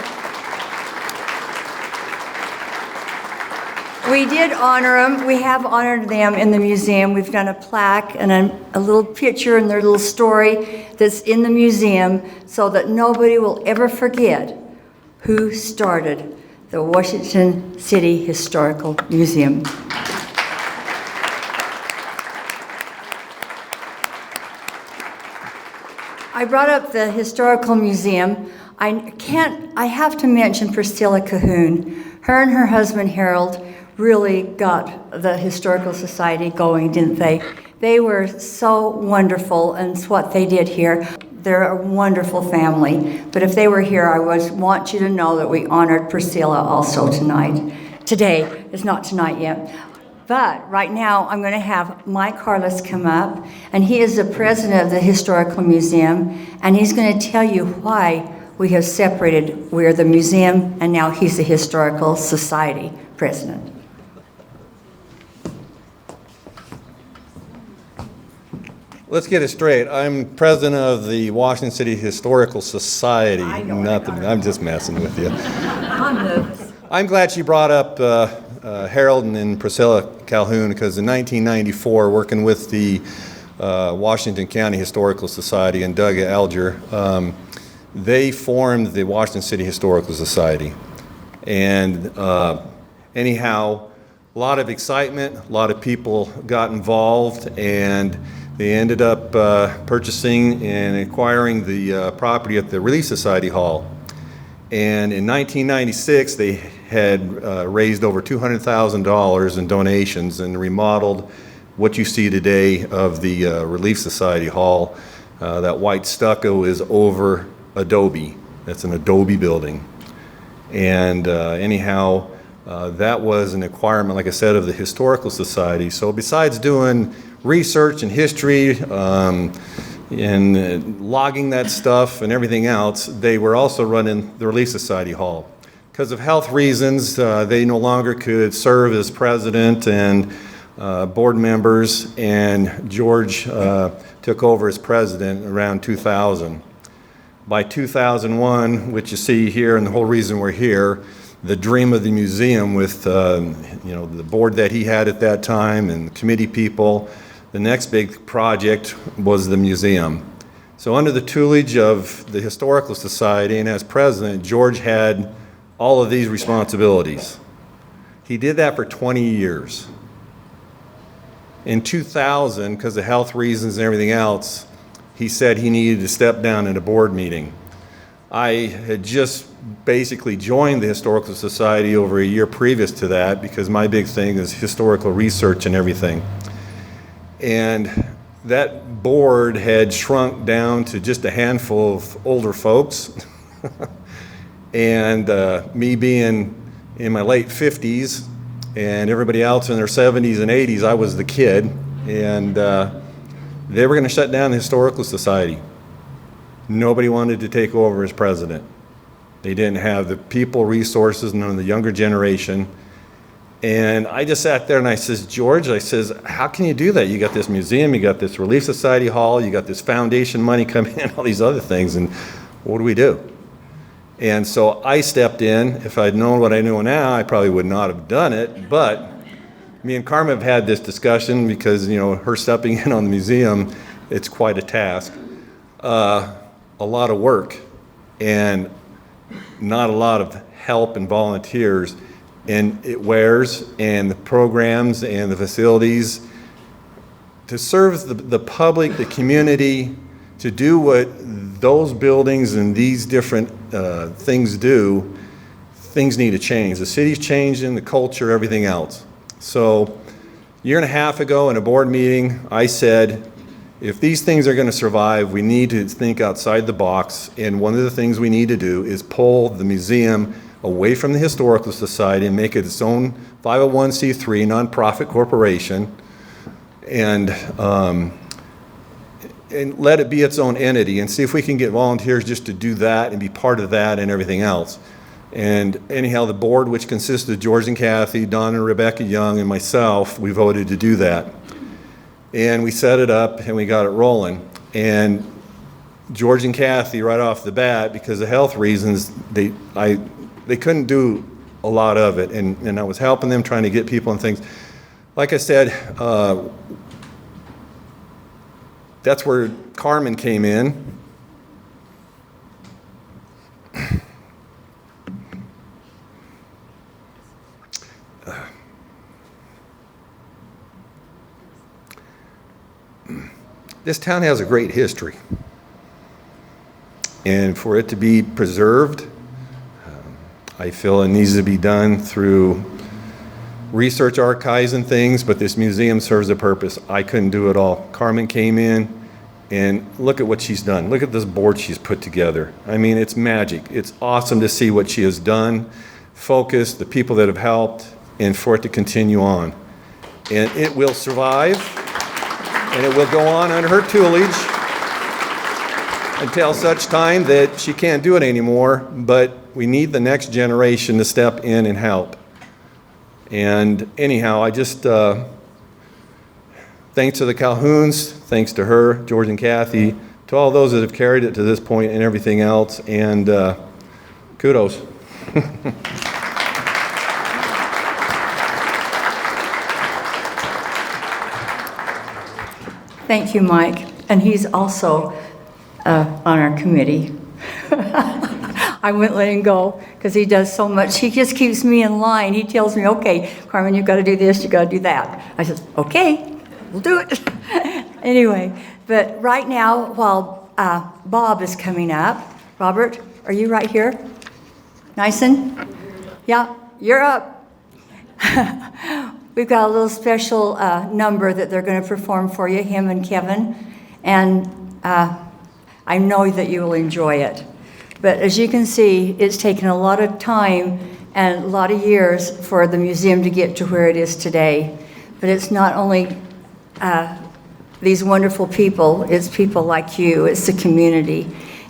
Speaker 1: We did honor them. We have honored them in the museum. We've done a plaque and a little picture and their little story that's in the museum so that nobody will ever forget who started the Washington City Historical Museum. I brought up the Historical Museum. I have to mention Priscilla Cahoon. Her and her husband Harold really got the Historical Society going, didn't they? They were so wonderful in what they did here. They're a wonderful family. But if they were here, I want you to know that we honored Priscilla also tonight. Today, it's not tonight yet. But right now, I'm going to have Mike Harless come up, and he is the president of the Historical Museum, and he's going to tell you why we have separated. We're the museum, and now he's the Historical Society president.
Speaker 10: Let's get it straight. I'm president of the Washington City Historical Society. I'm just messing with you.
Speaker 1: I'm nervous.
Speaker 10: I'm glad she brought up Harold and Priscilla Calhoun, because in 1994, working with the Washington County Historical Society and Doug Alger, they formed the Washington City Historical Society. And anyhow, a lot of excitement, a lot of people got involved, and they ended up purchasing and acquiring the property at the Relief Society Hall. And in 1996, they had raised over $200,000 in donations and remodeled what you see today of the Relief Society Hall. That white stucco is over adobe. That's an adobe building. And anyhow, that was an acquirement, like I said, of the Historical Society. So besides doing research and history and logging that stuff and everything else, they were also running the Relief Society Hall. Because of health reasons, they no longer could serve as president and board members, and George took over as president around 2000. By 2001, which you see here, and the whole reason we're here, the dream of the museum with the board that he had at that time and committee people, the next big project was the museum. So under the tutelage of the Historical Society and as president, George had all of these responsibilities. He did that for 20 years. In 2000, because of health reasons and everything else, he said he needed to step down in a board meeting. I had just basically joined the Historical Society over a year previous to that, because my big thing is historical research and everything. And that board had shrunk down to just a handful of older folks. And me being in my late 50s and everybody else in their 70s and 80s, I was the kid. And they were going to shut down the Historical Society. Nobody wanted to take over as president. They didn't have the people, resources, none of the younger generation. And I just sat there and I says, George, I says, how can you do that? You got this museum, you got this Relief Society Hall, you got this foundation money coming in, all these other things, and what do we do? And so I stepped in. If I'd known what I know now, I probably would not have done it, but me and Karma have had this discussion because, her stepping in on the museum, it's quite a task. A lot of work and not a lot of help and volunteers. And it wears, and the programs and the facilities to serve the public, the community, to do what those buildings and these different things do. Things need to change. The city's changing, the culture, everything else. So, a year and a half ago in a board meeting, I said, if these things are going to survive, we need to think outside the box, and one of the things we need to do is pull the museum away from the Historical Society and make it its own 501c3 nonprofit corporation, and let it be its own entity, and see if we can get volunteers just to do that and be part of that and everything else. And anyhow, the board, which consists of George and Kathy, Don and Rebecca Young, and myself, we voted to do that. And we set it up and we got it rolling. And George and Kathy, right off the bat, because of health reasons, they couldn't do a lot of it. And I was helping them, trying to get people and things. Like I said, that's where Carmen came in. This town has a great history, and for it to be preserved, I feel it needs to be done through research archives and things, but this museum serves a purpose. I couldn't do it all. Carmen came in, and look at what she's done. Look at this board she's put together. I mean, it's magic. It's awesome to see what she has done, focus, the people that have helped, and for it to continue on. And it will survive. And it will go on under her tutelage until such time that she can't do it anymore, but we need the next generation to step in and help. And anyhow, I just, thanks to the Calhouns, thanks to her, George and Kathy, to all those that have carried it to this point and everything else, and kudos.
Speaker 1: Thank you, Mike. And he's also on our committee. I wouldn't let him go because he does so much. He just keeps me in line. He tells me, okay, Carmen, you've got to do this, you've got to do that. I said, okay, we'll do it. Anyway, but right now, while Bob is coming up, Robert, are you right here? Nyson? Yeah, you're up. We've got a little special number that they're going to perform for you, him and Kevin, and I know that you will enjoy it. But as you can see, it's taken a lot of time and a lot of years for the museum to get to where it is today. But it's not only these wonderful people, it's people like you, it's the community.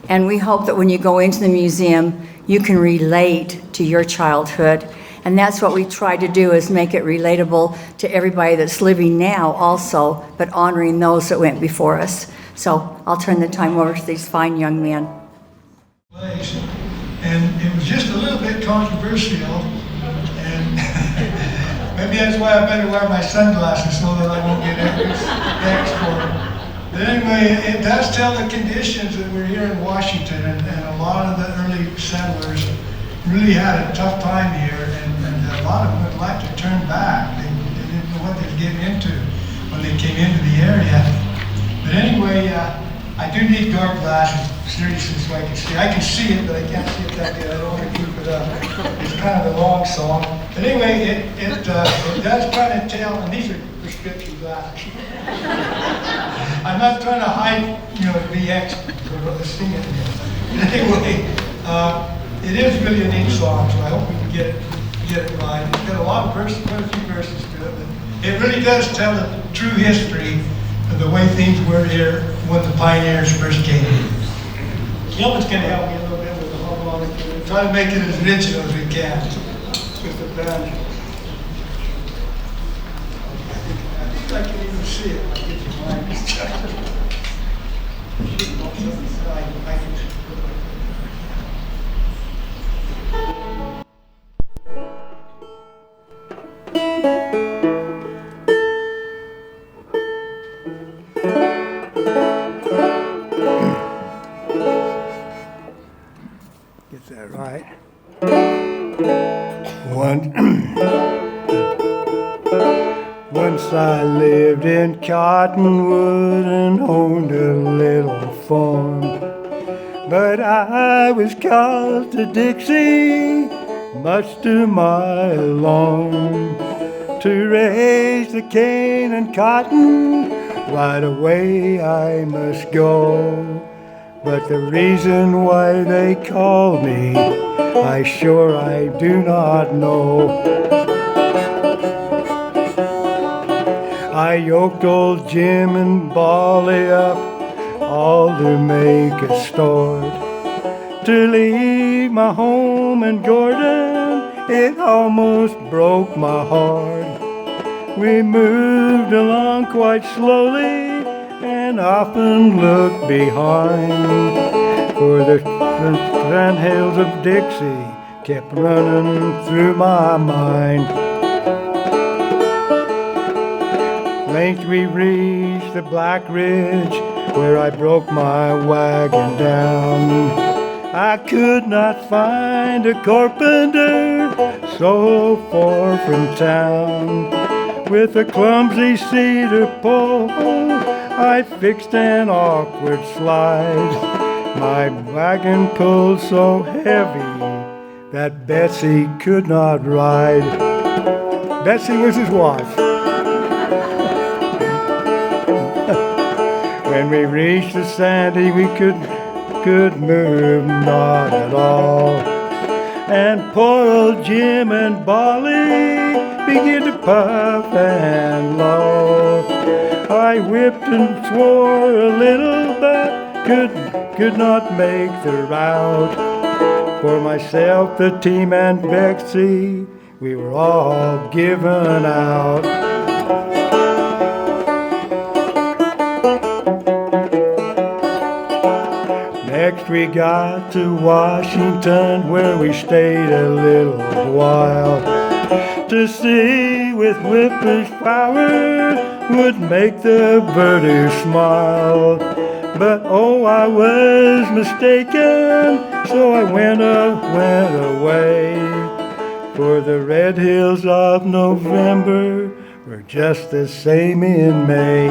Speaker 1: And we hope that when you go into the museum, you can relate to your childhood. And that's what we try to do, is make it relatable to everybody that's living now also, but honoring those that went before us. So I'll turn the time over to these fine young men.
Speaker 11: And it was just a little bit controversial, and maybe that's why I better wear my sunglasses so that I won't get X for it. But anyway, it does tell the conditions that were here in Washington, and a lot of the early settlers really had a tough time here, and a lot of them would like to turn back. They didn't know what they were getting into when they came into the area. But anyway, I do need dark glasses, seriously, so I can see. I can see it, but I can't see it that good. I don't want to keep it up. It's kind of a long song. But anyway, it does kind of tell, and these are prescription glasses. I'm not trying to hide, to be expert or sing it. But anyway, it is really a neat song, so I hope we can get it right. It's got a lot of verses, quite a few verses to it, but it really does tell the true history of the way things were here when the pioneers first came in. Gilbert's going to help me a little bit with the harmonica. We'll try to make it as original as we can with the band. I think I can even see it. I get your mind. Get that right. Once I lived in Cottonwood and owned a little farm, but I was called to Dixie, much to my alarm. to raise the cane and cotton. Right away I must go. But the reason why they call me, I do not know. I yoked old Jim and Bolly up, all to make a start. To leave my home in Jordan, it almost broke my heart. We moved along quite slowly and often looked behind, for the grand hills of Dixie kept running through my mind. Length we reached the Black Ridge, where I broke my wagon down. I could not find a carpenter so far from town. With a clumsy cedar pole, I fixed an awkward slide. My wagon pulled so heavy that Betsy could not ride. Betsy was his wife. When we reached the Sandy, we could move not at all. And poor old Jim and Bolly began to puff and low. I whipped and swore a little, but could not make the route. For myself, the team, and Betsy, we were all given out. Next we got to Washington, where we stayed a little while, to see with whippish power would make the birdie smile. But oh, I was mistaken, so I went away, for the red hills of November were just the same in May.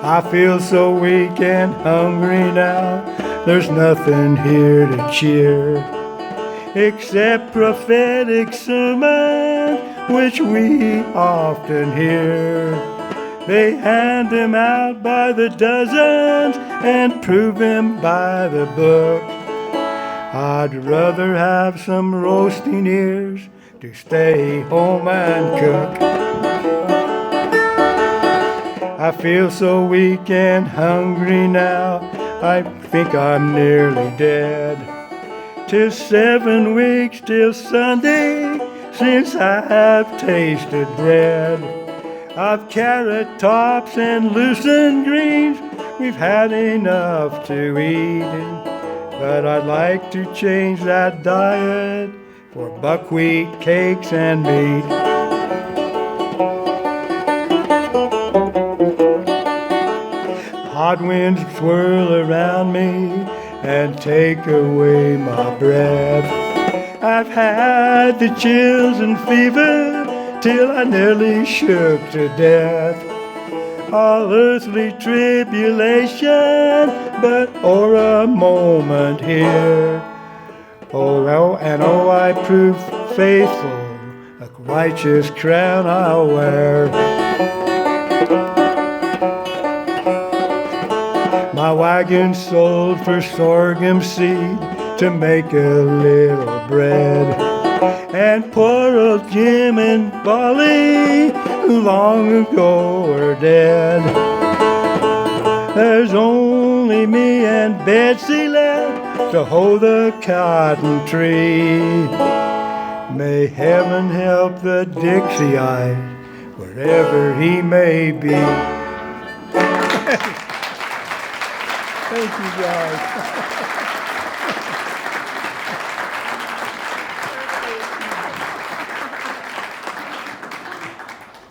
Speaker 11: I feel so weak and hungry now, there's nothing here to cheer, except prophetic sermons, which we often hear. They hand them out by the dozens and prove them by the book. I'd rather have some roasting ears to stay home and cook. I feel so weak and hungry now, I think I'm nearly dead. 'Tis 7 weeks till Sunday since I have tasted bread. Of carrot tops and loosened greens, we've had enough to eat. But I'd like to change that diet for buckwheat cakes and meat. Hot winds swirl around me and take away my breath. I've had the chills and fever till I nearly shook to death. All earthly tribulation, but o'er a moment here. Oh, I prove faithful, a righteous crown I'll wear. My wagon sold for sorghum seed to make a little bread. And poor old Jim and Bolly, who long ago were dead. There's only me and Betsy left to hold the cotton tree. May heaven help the Dixieite, wherever he may be. Thank you, guys.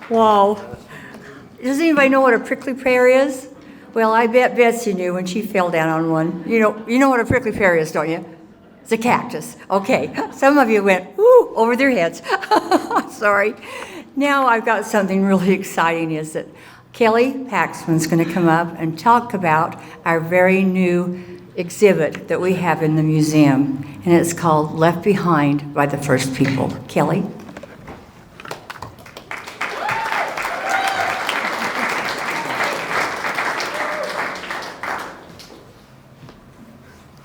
Speaker 1: Wow. Does anybody know what a prickly pear is? Well, I bet Betsy knew when she fell down on one. You know what a prickly pear is, don't you? It's a cactus. Okay. Some of you went, whoo, over their heads. Sorry. Now I've got something really exciting, is that Kelly Paxman's going to come up and talk about our very new exhibit that we have in the museum, and it's called Left Behind by the First People. Kelly?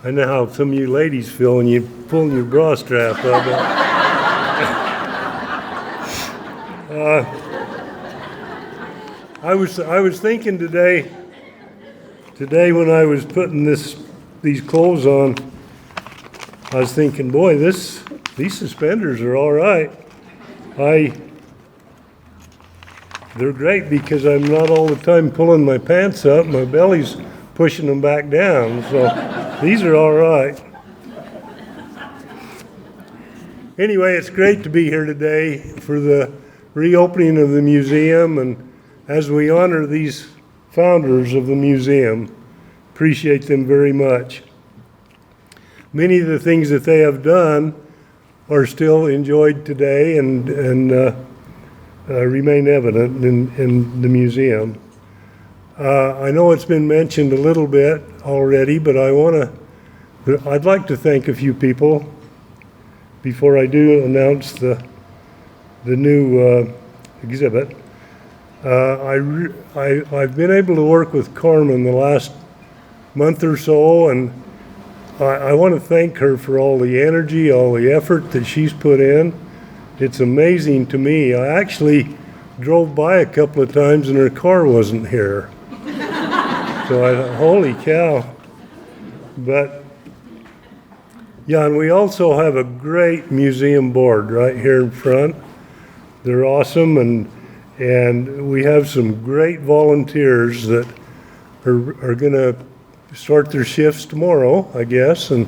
Speaker 7: I know how some of you ladies feel when you're pulling your bra strap up. I was thinking today when I was putting these clothes on, I was thinking, boy, these suspenders are all right. They're great because I'm not all the time pulling my pants up. My belly's pushing them back down. So these are all right. Anyway, it's great to be here today for the reopening of the museum, and as we honor these founders of the museum, appreciate them very much. Many of the things that they have done are still enjoyed today and remain evident in the museum. I know it's been mentioned a little bit already, but I'd like to thank a few people before I do announce the new exhibit. I've been able to work with Carmen the last month or so, and I want to thank her for all the energy, all the effort that she's put in. It's amazing to me. I actually drove by a couple of times and her car wasn't here. So I thought, holy cow. But yeah, and we also have a great museum board right here in front. They're awesome, and we have some great volunteers that are going to start their shifts tomorrow, I guess, and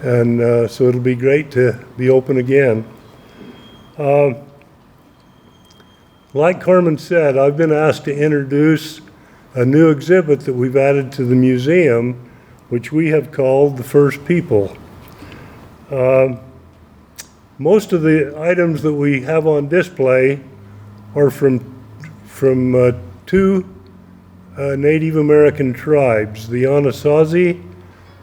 Speaker 7: so it'll be great to be open again. Like Carmen said, I've been asked to introduce a new exhibit that we've added to the museum, which we have called The First People. Most of the items that we have on display are from two Native American tribes, the Anasazi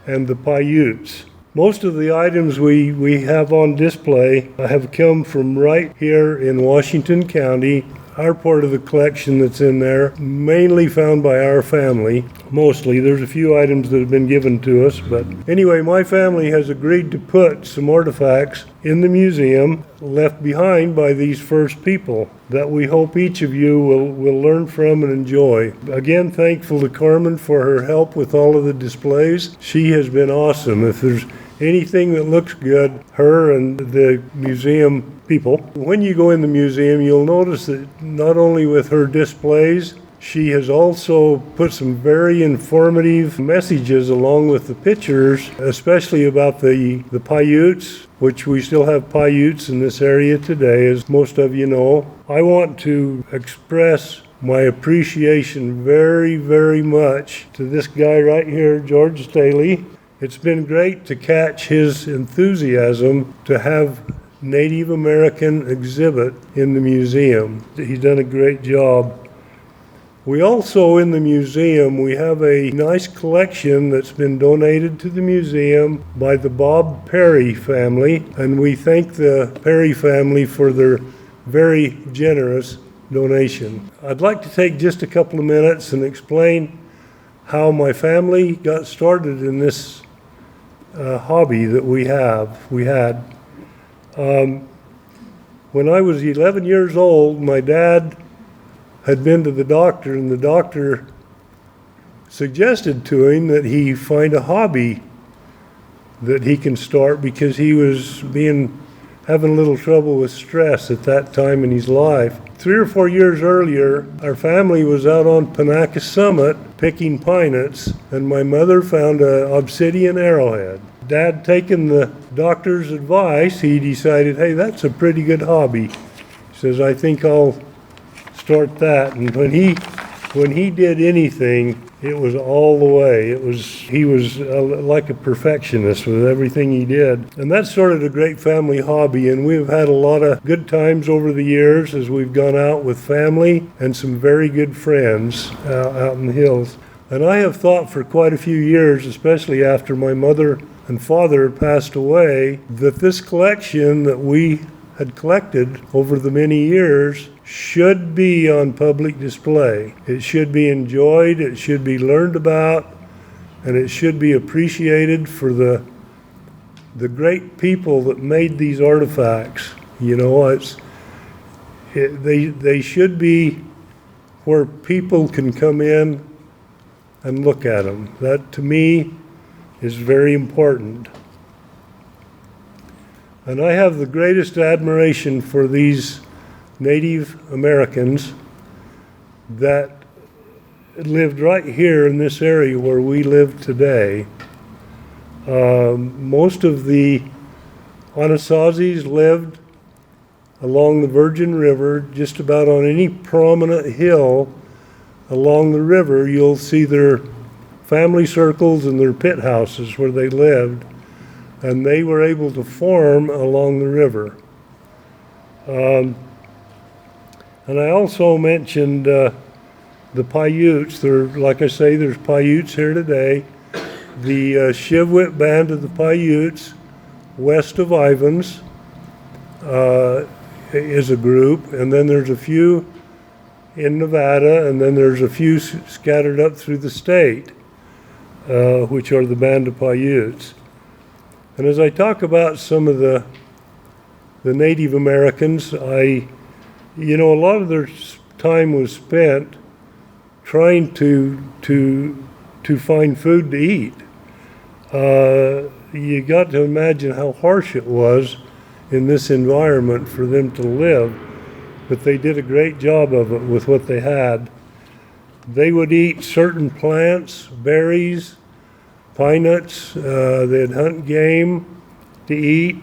Speaker 7: and the Paiutes. Most of the items we have on display have come from right here in Washington County, our part of the collection that's in there, mainly found by our family, mostly. There's a few items that have been given to us, but anyway, my family has agreed to put some artifacts in the museum left behind by these first people that we hope each of you will learn from and enjoy. Again, thankful to Carmen for her help with all of the displays. She has been awesome. If there's anything that looks good, her and the museum people. When you go in the museum, you'll notice that not only with her displays, she has also put some very informative messages along with the pictures, especially about the Paiutes, which we still have Paiutes in this area today, as most of you know. I want to express my appreciation very, very much to this guy right here, George Staley. It's been great to catch his enthusiasm to have Native American exhibit in the museum. He's done a great job. We also, in the museum, we have a nice collection that's been donated to the museum by the Bob Perry family, and we thank the Perry family for their very generous donation. I'd like to take just a couple of minutes and explain how my family got started in this hobby that we had. When I was 11 years old, my dad had been to the doctor, and the doctor suggested to him that he find a hobby that he can start because he was having a little trouble with stress at that time in his life. 3 or 4 years earlier, our family was out on Panaca Summit picking pine nuts, and my mother found an obsidian arrowhead. Dad, taking the doctor's advice, he decided, hey, that's a pretty good hobby. He says, I think I'll start that. And when he did anything, it was all the way. He was like a perfectionist with everything he did. And that started a great family hobby, and we've had a lot of good times over the years as we've gone out with family and some very good friends out in the hills. And I have thought for quite a few years, especially after my mother and father passed away, that this collection that we had collected over the many years should be on public display. It should be enjoyed, it should be learned about, and it should be appreciated for the great people that made these artifacts. You know, they should be where people can come in and look at them. That, to me, is very important. And I have the greatest admiration for these Native Americans that lived right here in this area where we live today. Most of the Anasazis lived along the Virgin River. Just about on any prominent hill along the river, you'll see their family circles and their pit houses where they lived, and they were able to farm along the river. And I also mentioned the Paiutes. Like I say, there's Paiutes here today. The Shivwit Band of the Paiutes, west of Ivans, is a group, and then there's a few in Nevada, and then there's a few scattered up through the state, which are the Band of Paiutes. And as I talk about some of the Native Americans, a lot of their time was spent trying to find food to eat. You got to imagine how harsh it was in this environment for them to live, but they did a great job of it with what they had. They would eat certain plants, berries, pine nuts. They'd hunt game to eat.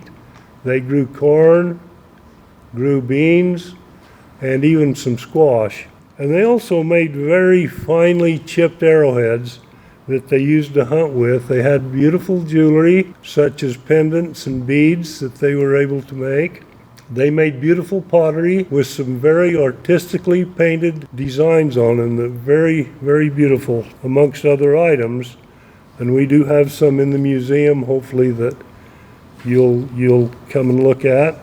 Speaker 7: They grew corn, grew beans, and even some squash. And they also made very finely chipped arrowheads that they used to hunt with. They had beautiful jewelry, such as pendants and beads that they were able to make. They made beautiful pottery with some very artistically painted designs on them that very, very beautiful, amongst other items. And we do have some in the museum, hopefully, that you'll come and look at.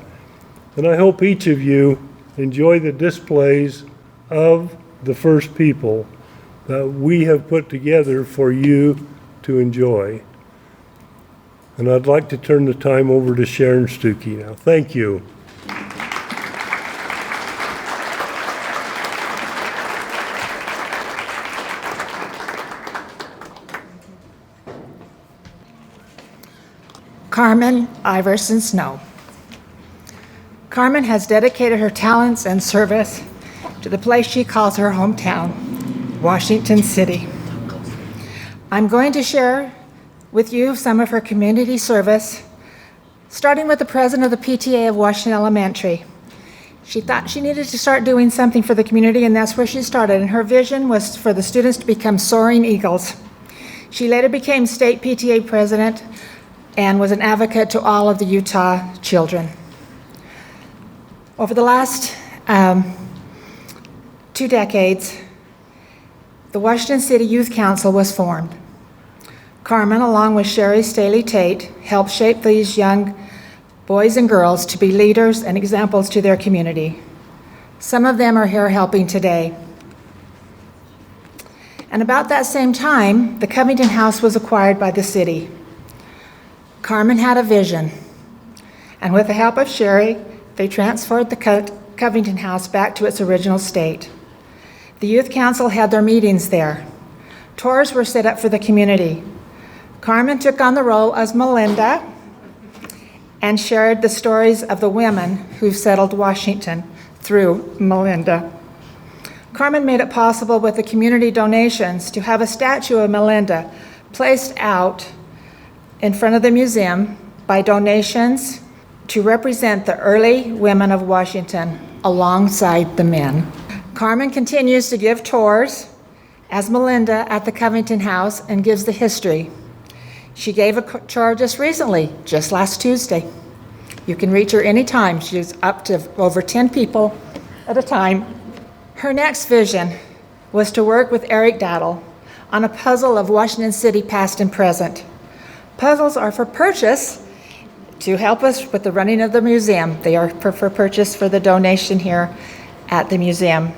Speaker 7: And I hope each of you enjoy the displays of the First People that we have put together for you to enjoy. And I'd like to turn the time over to Sharon Stuckey now. Thank you.
Speaker 12: Carmen Iverson Snow. Carmen has dedicated her talents and service to the place she calls her hometown, Washington City. I'm going to share with you some of her community service, starting with the president of the PTA of Washington Elementary. She thought she needed to start doing something for the community, and that's where she started. And her vision was for the students to become soaring eagles. She later became state PTA president and was an advocate to all of the Utah children. Over the last 2 decades, the Washington City Youth Council was formed. Carmen, along with Sherry Staley Tate, helped shape these young boys and girls to be leaders and examples to their community. Some of them are here helping today. And about that same time, the Covington House was acquired by the city. Carmen had a vision, and with the help of Sherry, they transferred the Covington House back to its original state. The Youth Council had their meetings there. Tours were set up for the community. Carmen took on the role as Melinda and shared the stories of the women who settled Washington through Melinda. Carmen made it possible with the community donations to have a statue of Melinda placed out in front of the museum by donations to represent the early women of Washington alongside the men. Carmen continues to give tours as Melinda at the Covington House and gives the history. She gave a tour just recently, just last Tuesday. You can reach her anytime. She's up to over 10 people at a time. Her next vision was to work with Eric Daddle on a puzzle of Washington City past and present. Puzzles are for purchase to help us with the running of the museum. They are for purchase for the donation here at the museum.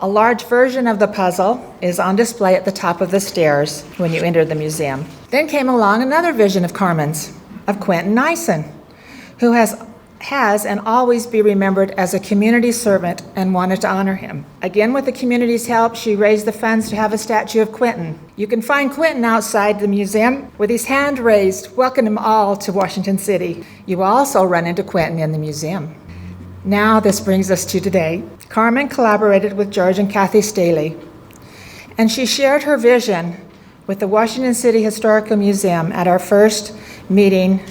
Speaker 12: A large version of the puzzle is on display at the top of the stairs when you enter the museum. Then came along another vision of Carmen's, of Quentin Nyson, who has and always be remembered as a community servant and wanted to honor him. Again, with the community's help, she raised the funds to have a statue of Quentin. You can find Quentin outside the museum with his hand raised, welcoming all to Washington City. You will also run into Quentin in the museum. Now this brings us to today. Carmen collaborated with George and Kathy Staley, and she shared her vision with the Washington City Historical Museum at our first meeting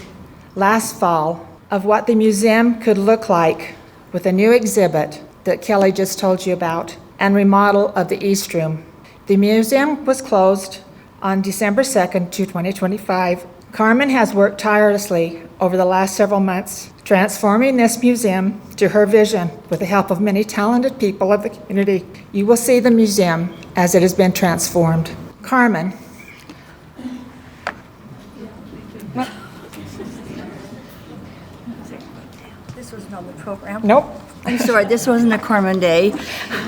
Speaker 12: last fall of what the museum could look like with a new exhibit that Kelly just told you about and remodel of the East Room. The museum was closed on December 2nd, 2025. Carmen has worked tirelessly over the last several months, transforming this museum to her vision with the help of many talented people of the community. You will see the museum as it has been transformed. Carmen.
Speaker 1: This wasn't on the program.
Speaker 12: Nope.
Speaker 1: I'm sorry, this wasn't a Carmen Day.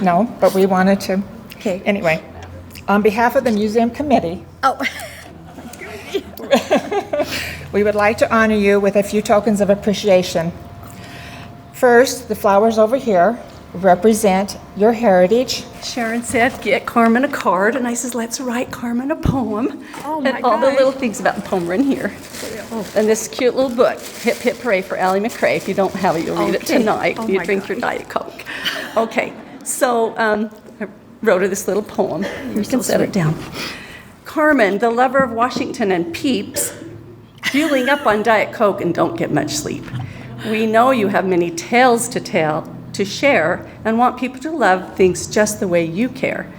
Speaker 12: No, but we wanted to.
Speaker 1: Okay.
Speaker 12: Anyway, on behalf of the museum committee,
Speaker 1: Oh,
Speaker 12: we would like to honor you with a few tokens of appreciation. First, the flowers over here represent your heritage.
Speaker 5: Sharon said, get Carmen a card, and I says, let's write Carmen a poem.
Speaker 1: Oh, my
Speaker 5: And all the
Speaker 1: gosh.
Speaker 5: little things about the poem are in here. And this cute little book, Hip Hip Hooray for Allie McRae. If you don't have it, you'll read it
Speaker 1: Okay.
Speaker 5: tonight.
Speaker 1: Oh,
Speaker 5: You
Speaker 1: my
Speaker 5: drink your Diet Coke. Okay, so I wrote her this little poem. You can set it down. Carmen, the lover of Washington and peeps, fueling up on Diet Coke and don't get much sleep. We know you have many tales to tell, to share, and want people to love things just the way you care.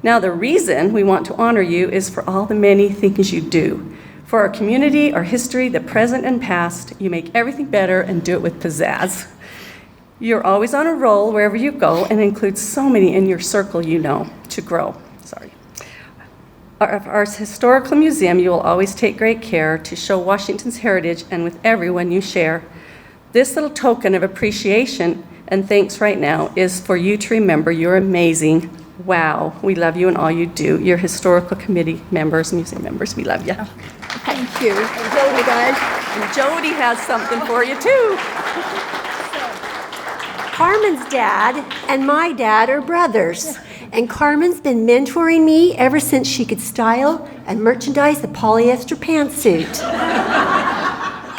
Speaker 5: Now, the reason we want to honor you is for all the many things you do. For our community, our history, the present and past, you make everything better and do it with pizzazz. You're always on a roll wherever you go and include so many in your circle you know to grow. Sorry. Our historical museum, you will always take great care to show Washington's heritage and with everyone you share. This little token of appreciation and thanks right now is for you to remember you're amazing. Wow, we love you and all you do. Your historical committee members, museum members, we love you.
Speaker 1: thank you. And Jody, guys.
Speaker 5: And Jody has something for you too.
Speaker 13: Carmen's dad and my dad are brothers, and Carmen's been mentoring me ever since she could style and merchandise the polyester pantsuit.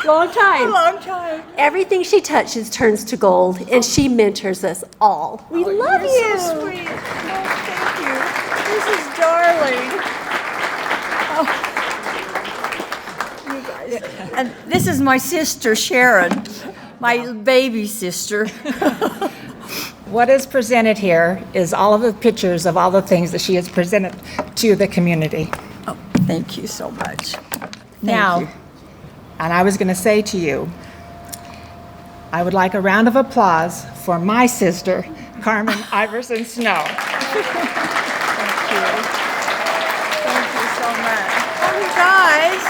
Speaker 13: Long time.
Speaker 1: Long time.
Speaker 13: Everything she touches turns to gold, and she mentors us all. We love you.
Speaker 1: You're so sweet. Oh, thank you. This is darling. Oh. You guys. And this is my sister, Sharon, my baby sister.
Speaker 12: What is presented here is all of the pictures of all the things that she has presented to the community.
Speaker 1: Oh, thank you so much.
Speaker 12: Now,
Speaker 1: you.
Speaker 12: and I was going to say to you, I would like a round of applause for my sister, Carmen Iverson Snow.
Speaker 1: Thank you. Thank you so much. Oh, you guys.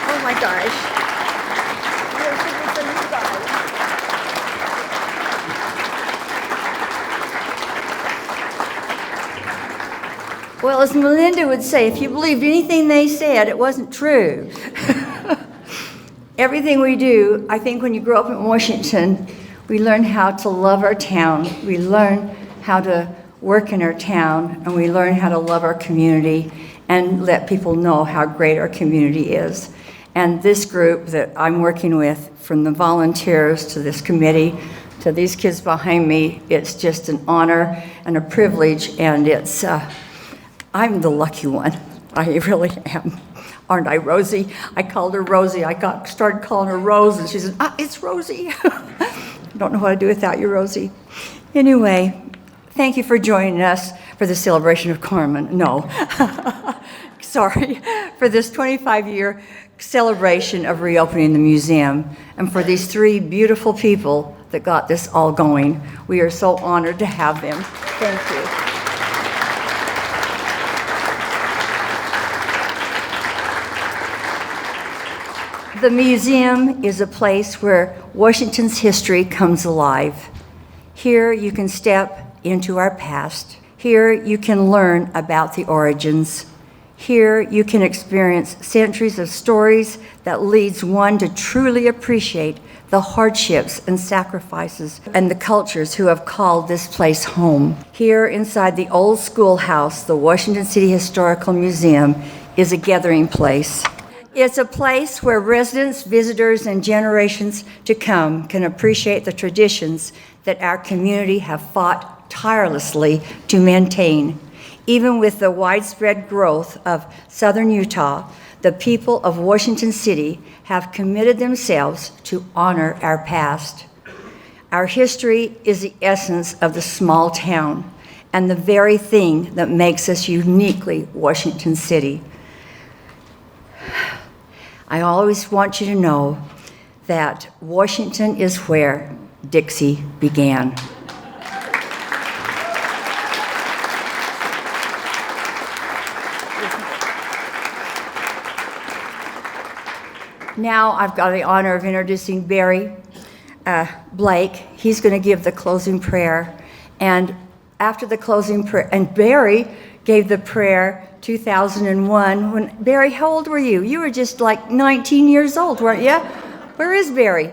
Speaker 1: Oh, my gosh. Here's something for you guys. Well, as Melinda would say, if you believed anything they said, it wasn't true. Everything we do, I think when you grow up in Washington, we learn how to love our town. We learn how to work in our town, and we learn how to love our community and let people know how great our community is. And this group that I'm working with, from the volunteers to this committee, to these kids behind me, it's just an honor and a privilege, and it's, I'm the lucky one. I really am. Aren't I, Rosie? I called her Rosie. Started calling her Rose, and she said, it's Rosie. I don't know what I'd do without you, Rosie. Anyway, thank you for joining us for the celebration of Carmen. No, sorry, for this 25-year celebration of reopening the museum, and for these three beautiful people that got this all going. We are so honored to have them. Thank you. The museum is a place where Washington's history comes alive. Here you can step into our past. Here you can learn about the origins. Here you can experience centuries of stories that leads one to truly appreciate the hardships and sacrifices and the cultures who have called this place home. Here inside the old schoolhouse, the Washington City Historical Museum is a gathering place. It's a place where residents, visitors, and generations to come can appreciate the traditions that our community have fought tirelessly to maintain. Even with the widespread growth of southern Utah, the people of Washington City have committed themselves to honor our past. Our history is the essence of the small town and the very thing that makes us uniquely Washington City. I always want you to know that Washington is where Dixie began. Now I've got the honor of introducing Barry Blake. He's going to give the closing prayer. And after the closing prayer, and Barry gave the prayer 2001. When Barry, how old were you? You were just like 19 years old, weren't you? Where is Barry?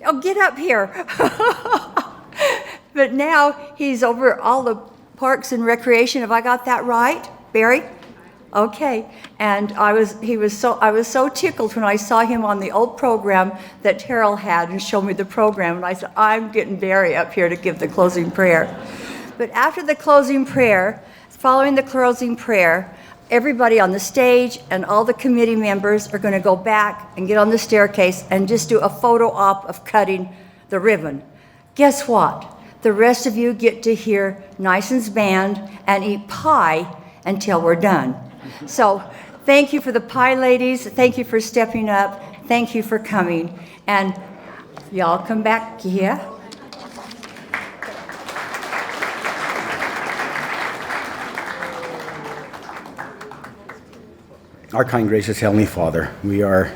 Speaker 1: Oh, get up here. But now he's over all the parks and recreation. Have I got that right, Barry? Okay, and I was so tickled when I saw him on the old program that Terrell had and showed me the program, and I said, I'm getting Barry up here to give the closing prayer. But after the closing prayer, following the closing prayer, everybody on the stage and all the committee members are going to go back and get on the staircase and just do a photo op of cutting the ribbon. Guess what? The rest of you get to hear Nison's band and eat pie until we're done. So thank you for the pie ladies. Thank you for stepping up. Thank you for coming. And y'all come back here.
Speaker 14: Our kind, gracious Heavenly Father, we are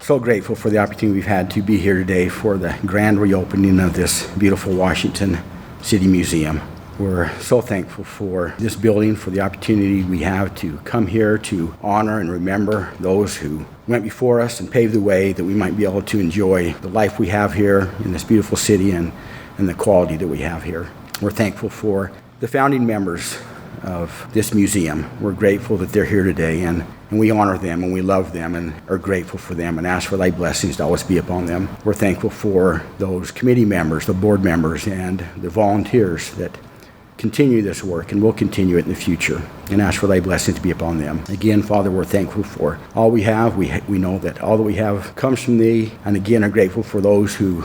Speaker 14: so grateful for the opportunity we've had to be here today for the grand reopening of this beautiful Washington City Museum. We're so thankful for this building, for the opportunity we have to come here to honor and remember those who went before us and paved the way that we might be able to enjoy the life we have here in this beautiful city and the quality that we have here. We're thankful for the founding members of this museum. We're grateful that they're here today, and we honor them and we love them and are grateful for them and ask for thy blessings to always be upon them. We're thankful for those committee members, the board members, and the volunteers that continue this work and will continue it in the future, and ask for thy blessings to be upon them. Again, Father, we're thankful for all we have. We know that all that we have comes from thee, and again are grateful for those who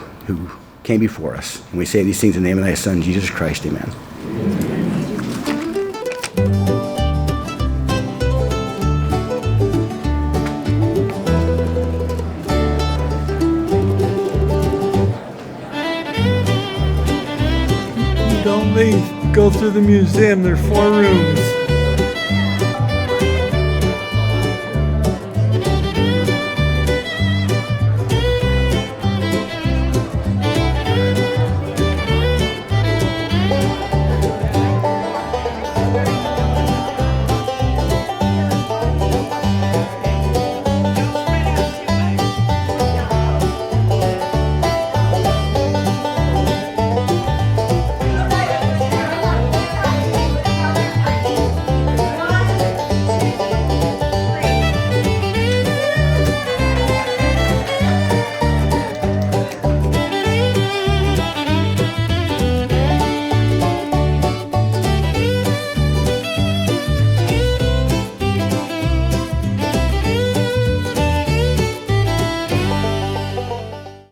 Speaker 14: came before us. And we say these things in the name of thy Son, Jesus Christ. Amen.
Speaker 7: Don't leave. Go through the museum. There are 4 rooms.